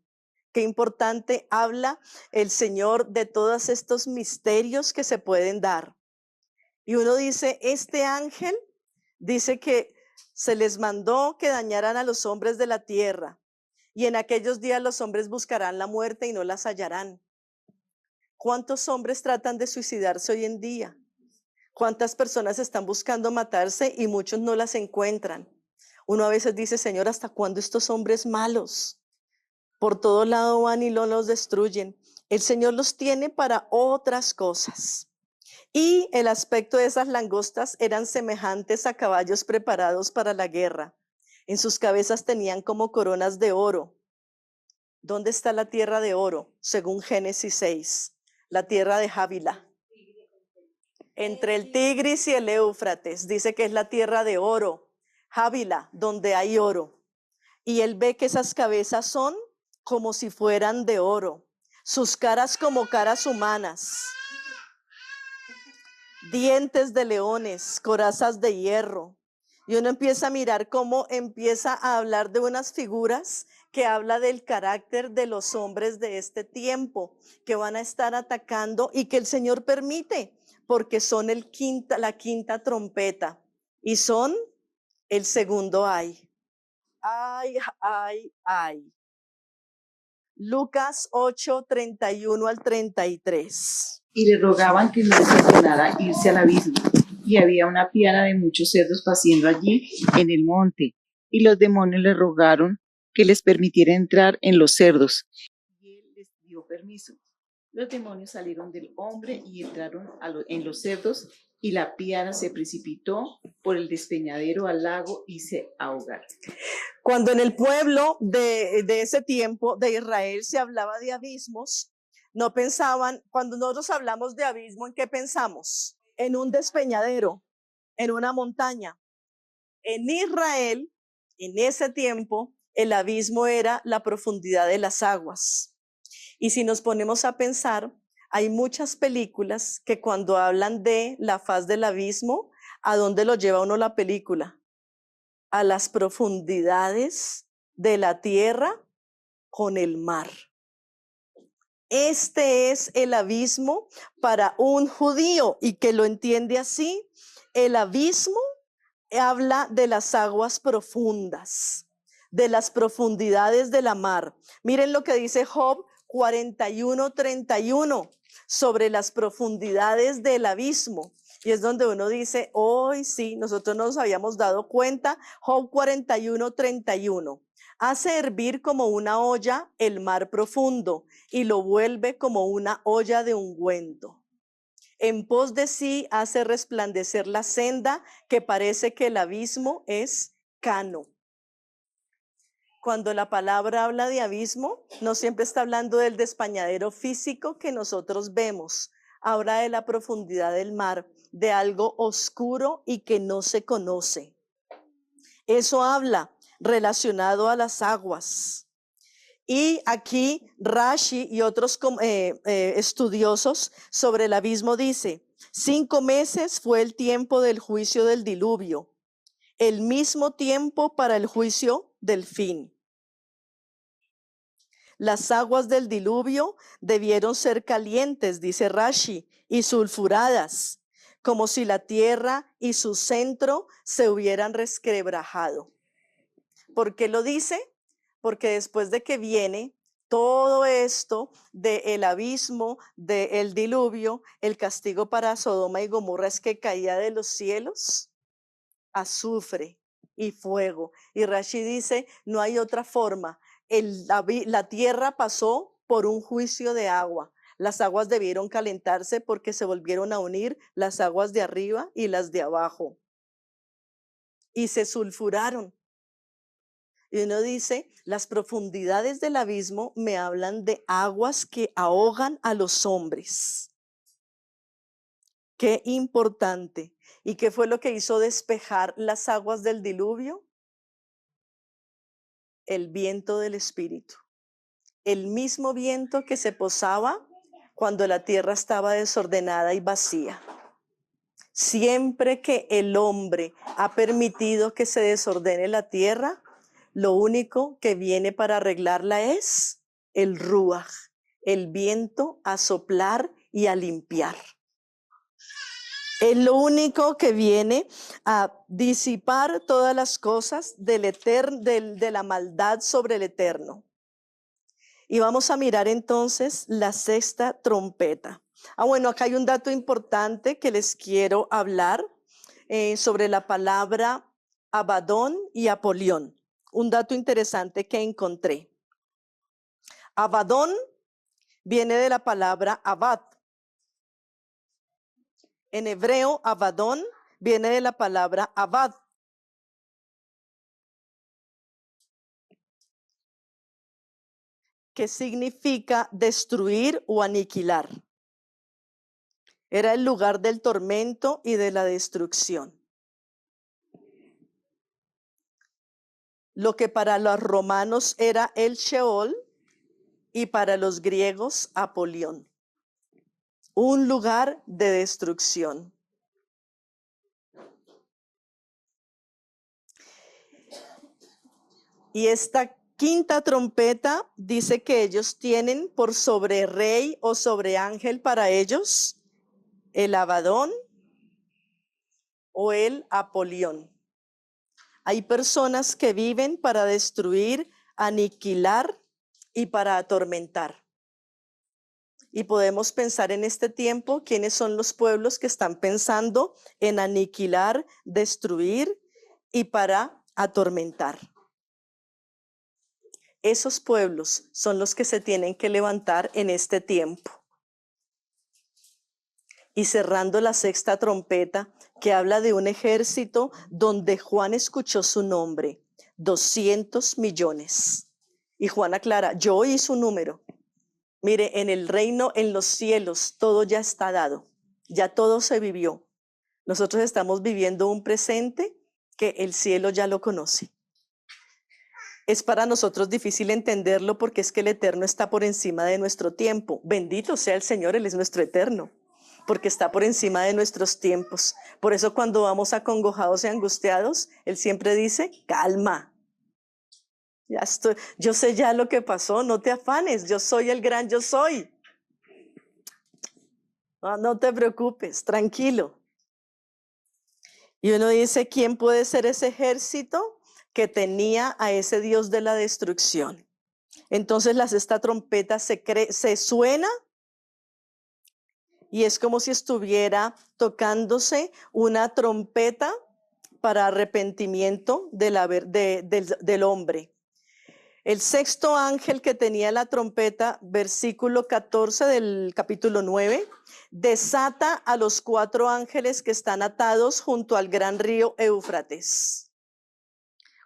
Qué importante habla el Señor de todos estos misterios que se pueden dar. Y uno dice, este ángel dice que se les mandó que dañaran a los hombres de la tierra. Y en aquellos días los hombres buscarán la muerte y no las hallarán. ¿Cuántos hombres tratan de suicidarse hoy en día? ¿Cuántas personas están buscando matarse y muchos no las encuentran? Uno a veces dice, Señor, ¿hasta cuándo estos hombres malos? Por todo lado van y los destruyen. El Señor los tiene para otras cosas. Y el aspecto de esas langostas eran semejantes a caballos preparados para la guerra. En sus cabezas tenían como coronas de oro. ¿Dónde está la tierra de oro? Según Génesis 6, la tierra de Jávila. Entre el Tigris y el Éufrates, dice que es la tierra de oro. Jávila, donde hay oro. Y él ve que esas cabezas son como si fueran de oro, sus caras como caras humanas, dientes de leones, corazas de hierro. Y uno empieza a mirar cómo empieza a hablar de unas figuras que habla del carácter de los hombres de este tiempo, que van a estar atacando y que el Señor permite, porque son la quinta trompeta y son el segundo ay. Ay, ay, ay. Lucas 8, 31 al 33. Y le rogaban que no les ordenara irse al abismo. Y había una piara de muchos cerdos paciendo allí en el monte. Y los demonios le rogaron que les permitiera entrar en los cerdos. Y él les dio permiso. Los demonios salieron del hombre y entraron en los cerdos. Y la piara se precipitó por el despeñadero al lago y se ahogaron. Cuando en el pueblo de ese tiempo de Israel se hablaba de abismos, no pensaban, cuando nosotros hablamos de abismo, ¿en qué pensamos? En un despeñadero, en una montaña. En Israel, en ese tiempo, el abismo era la profundidad de las aguas. Y si nos ponemos a pensar, hay muchas películas que cuando hablan de la faz del abismo, ¿a dónde lo lleva uno la película? A las profundidades de la tierra con el mar. Este es el abismo para un judío y que lo entiende así. El abismo habla de las aguas profundas, de las profundidades de la mar. Miren lo que dice Job 41:31 sobre las profundidades del abismo. Y es donde uno dice, hoy sí, nosotros no nos habíamos dado cuenta. Job 41:31. Hace hervir como una olla el mar profundo y lo vuelve como una olla de ungüento. En pos de sí hace resplandecer la senda que parece que el abismo es cano. Cuando la palabra habla de abismo, no siempre está hablando del despeñadero físico que nosotros vemos. Habla de la profundidad del mar, de algo oscuro y que no se conoce. Eso habla relacionado a las aguas. Y aquí Rashi y otros estudiosos sobre el abismo dice, 5 meses fue el tiempo del juicio del diluvio, el mismo tiempo para el juicio del fin. Las aguas del diluvio debieron ser calientes, dice Rashi, y sulfuradas, como si la tierra y su centro se hubieran resquebrajado. ¿Por qué lo dice? Porque después de que viene todo esto del abismo, del diluvio, el castigo para Sodoma y Gomorra es que caía de los cielos azufre y fuego. Y Rashi dice, no hay otra forma. La tierra pasó por un juicio de agua. Las aguas debieron calentarse porque se volvieron a unir las aguas de arriba y las de abajo. Y se sulfuraron. Y uno dice, las profundidades del abismo me hablan de aguas que ahogan a los hombres. Qué importante. ¿Y qué fue lo que hizo despejar las aguas del diluvio? El viento del Espíritu. El mismo viento que se posaba cuando la tierra estaba desordenada y vacía. Siempre que el hombre ha permitido que se desordene la tierra, lo único que viene para arreglarla es el ruaj, el viento a soplar y a limpiar. Es lo único que viene a disipar todas las cosas de la maldad sobre el Eterno. Y vamos a mirar entonces la sexta trompeta. Bueno, acá hay un dato importante que les quiero hablar sobre la palabra Abadón y Apolión. Un dato interesante que encontré. Abadón viene de la palabra Abad. En hebreo, Abadón viene de la palabra Abad. Que significa destruir o aniquilar. Era el lugar del tormento y de la destrucción. Lo que para los romanos era el Sheol y para los griegos Apolión. Un lugar de destrucción. Y esta quinta trompeta dice que ellos tienen por sobre rey o sobre ángel para ellos el Abadón o el Apolión. Hay personas que viven para destruir, aniquilar y para atormentar. Y podemos pensar en este tiempo quiénes son los pueblos que están pensando en aniquilar, destruir y para atormentar. Esos pueblos son los que se tienen que levantar en este tiempo. Y cerrando la sexta trompeta, que habla de un ejército donde Juan escuchó su nombre, 200 millones. Y Juan aclara, yo oí su número. Mire, en el reino, en los cielos, todo ya está dado, ya todo se vivió. Nosotros estamos viviendo un presente que el cielo ya lo conoce. Es para nosotros difícil entenderlo porque es que el Eterno está por encima de nuestro tiempo. Bendito sea el Señor, Él es nuestro Eterno, porque está por encima de nuestros tiempos. Por eso cuando vamos acongojados y angustiados, Él siempre dice, calma. Ya estoy, yo sé ya lo que pasó, no te afanes, yo soy el gran yo soy. No te preocupes, tranquilo. Y uno dice, ¿quién puede ser ese ejército que tenía a ese Dios de la destrucción? Entonces la sexta trompeta se suena y es como si estuviera tocándose una trompeta para arrepentimiento del hombre. El sexto ángel que tenía la trompeta, versículo 14 del capítulo 9, desata a los 4 ángeles que están atados junto al gran río Éufrates.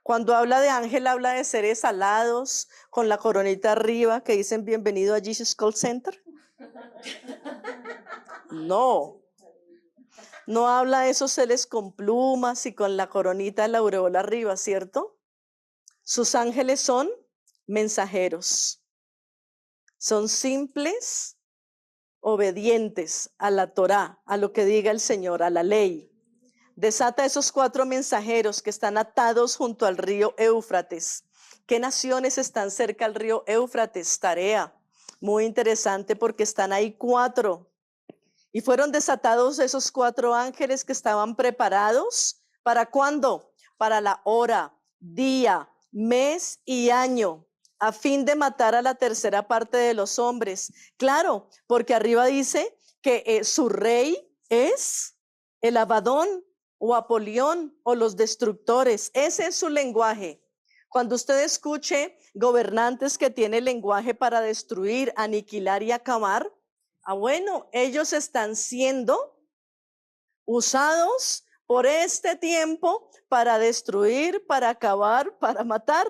Cuando habla de ángel, habla de seres alados, con la coronita arriba, que dicen bienvenido a Jesus Call Center. No habla de esos seres con plumas y con la coronita de la aureola arriba, ¿cierto? Sus ángeles son mensajeros. Son simples, obedientes a la Torá, a lo que diga el Señor, a la ley. Desata a esos 4 mensajeros que están atados junto al río Éufrates. ¿Qué naciones están cerca al río Éufrates? Tarea. Muy interesante porque están ahí 4. Y fueron desatados esos 4 ángeles que estaban preparados. ¿Para cuándo? Para la hora, día, mes y año, a fin de matar a la tercera parte de los hombres. Claro, porque arriba dice que su rey es el Abadón o Apolión o los destructores. Ese es su lenguaje. Cuando usted escuche gobernantes que tienen lenguaje para destruir, aniquilar y acabar, bueno, ellos están siendo usados por este tiempo para destruir, para acabar, para matar.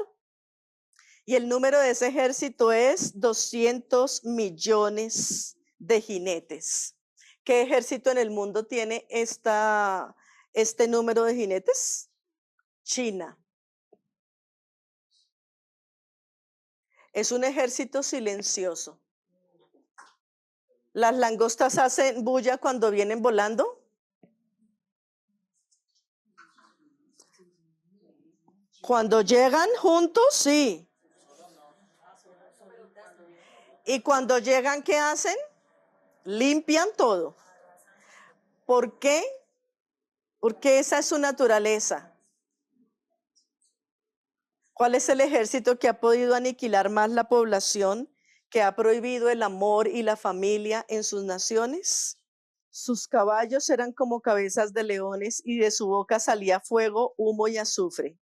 Y el número de ese ejército es 200 millones de jinetes. ¿Qué ejército en el mundo tiene este número de jinetes? China. Es un ejército silencioso. ¿Las langostas hacen bulla cuando vienen volando? Cuando llegan juntos, sí. Y cuando llegan, ¿qué hacen? Limpian todo. ¿Por qué? Porque esa es su naturaleza. ¿Cuál es el ejército que ha podido aniquilar más la población, que ha prohibido el amor y la familia en sus naciones? Sus caballos eran como cabezas de leones y de su boca salía fuego, humo y azufre.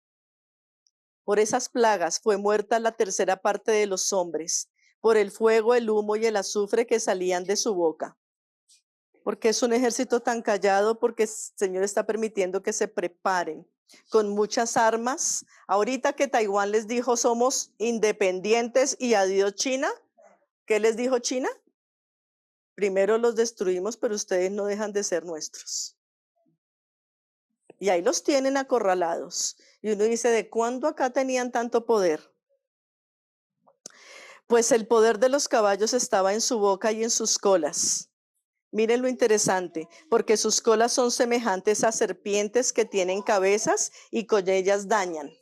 Por esas plagas fue muerta la tercera parte de los hombres, por el fuego, el humo y el azufre que salían de su boca. Porque es un ejército tan callado, porque el Señor está permitiendo que se preparen con muchas armas. Ahorita que Taiwán les dijo somos independientes y adiós China, ¿qué les dijo China? Primero los destruimos, pero ustedes no dejan de ser nuestros. Y ahí los tienen acorralados. Y uno dice, ¿de cuándo acá tenían tanto poder? Pues el poder de los caballos estaba en su boca y en sus colas. Miren lo interesante, porque sus colas son semejantes a serpientes que tienen cabezas y con ellas dañan.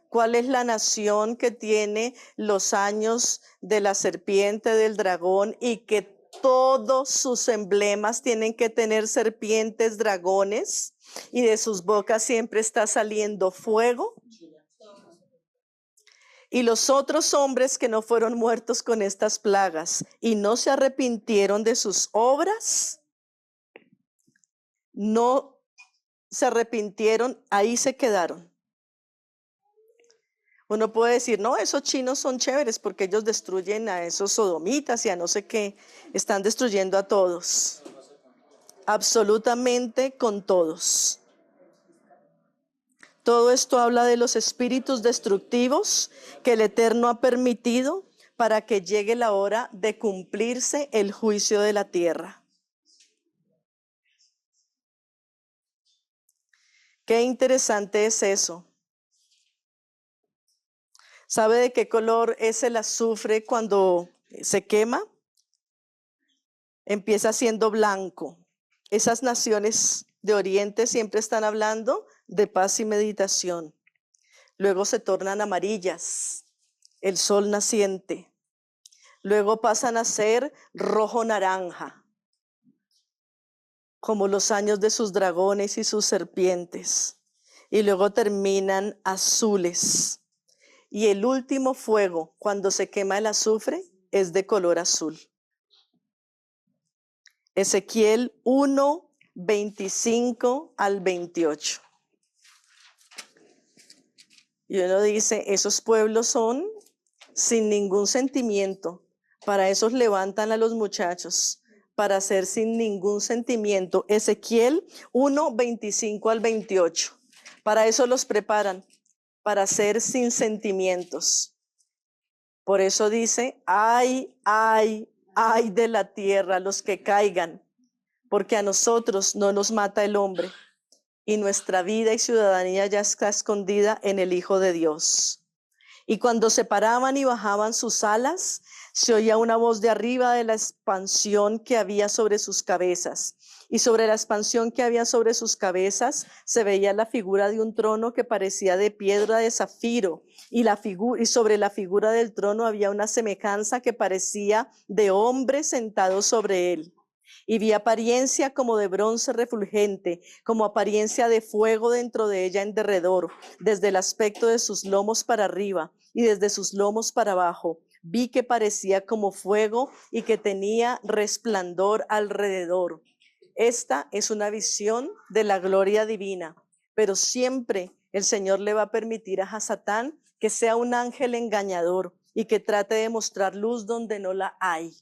¿Cuál es la nación que tiene los años de la serpiente, del dragón, y que todos sus emblemas tienen que tener serpientes, dragones, y de sus bocas siempre está saliendo fuego? Y los otros hombres que no fueron muertos con estas plagas y no se arrepintieron de sus obras, no se arrepintieron, ahí se quedaron. Uno puede decir, no, esos chinos son chéveres porque ellos destruyen a esos sodomitas y a no sé qué, están destruyendo a todos, absolutamente con todos. Todo esto habla de los espíritus destructivos que el Eterno ha permitido para que llegue la hora de cumplirse el juicio de la tierra. Qué interesante es eso. ¿Sabe de qué color es el azufre cuando se quema? Empieza siendo blanco. Esas naciones de Oriente siempre están hablando de paz y meditación. Luego se tornan amarillas, el sol naciente. Luego pasan a ser rojo-naranja, como los años de sus dragones y sus serpientes. Y luego terminan azules. Y el último fuego, cuando se quema el azufre, es de color azul. Ezequiel 1, 25 al 28. Y uno dice, esos pueblos son sin ningún sentimiento. Para esos levantan a los muchachos, para hacer sin ningún sentimiento. Ezequiel 1, 25 al 28. Para eso los preparan, para hacer sin sentimientos. Por eso dice, ay de la tierra, los que caigan, porque a nosotros no nos mata el hombre, y nuestra vida y ciudadanía ya está escondida en el Hijo de Dios. Y cuando se paraban y bajaban sus alas, se oía una voz de arriba de la expansión que había sobre sus cabezas. Y sobre la expansión que había sobre sus cabezas se veía la figura de un trono que parecía de piedra de zafiro. Y sobre la figura del trono había una semejanza que parecía de hombre sentado sobre él. Y vi apariencia como de bronce refulgente, como apariencia de fuego dentro de ella en derredor, desde el aspecto de sus lomos para arriba y desde sus lomos para abajo. Vi que parecía como fuego y que tenía resplandor alrededor. Esta es una visión de la gloria divina, pero siempre el Señor le va a permitir a Hasatán que sea un ángel engañador y que trate de mostrar luz donde no la hay.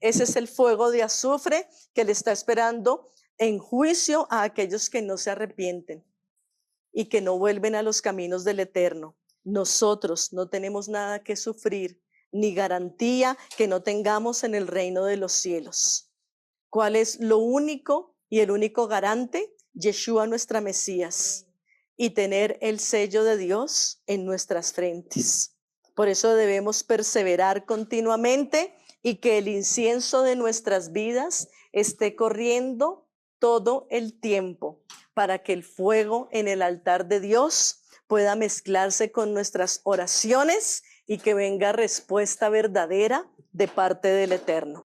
Ese es el fuego de azufre que le está esperando en juicio a aquellos que no se arrepienten y que no vuelven a los caminos del Eterno. Nosotros no tenemos nada que sufrir, ni garantía que no tengamos en el reino de los cielos. ¿Cuál es lo único y el único garante? Yeshua, nuestra Mesías, y tener el sello de Dios en nuestras frentes. Por eso debemos perseverar continuamente y que el incienso de nuestras vidas esté corriendo todo el tiempo para que el fuego en el altar de Dios pueda mezclarse con nuestras oraciones y que venga respuesta verdadera de parte del Eterno.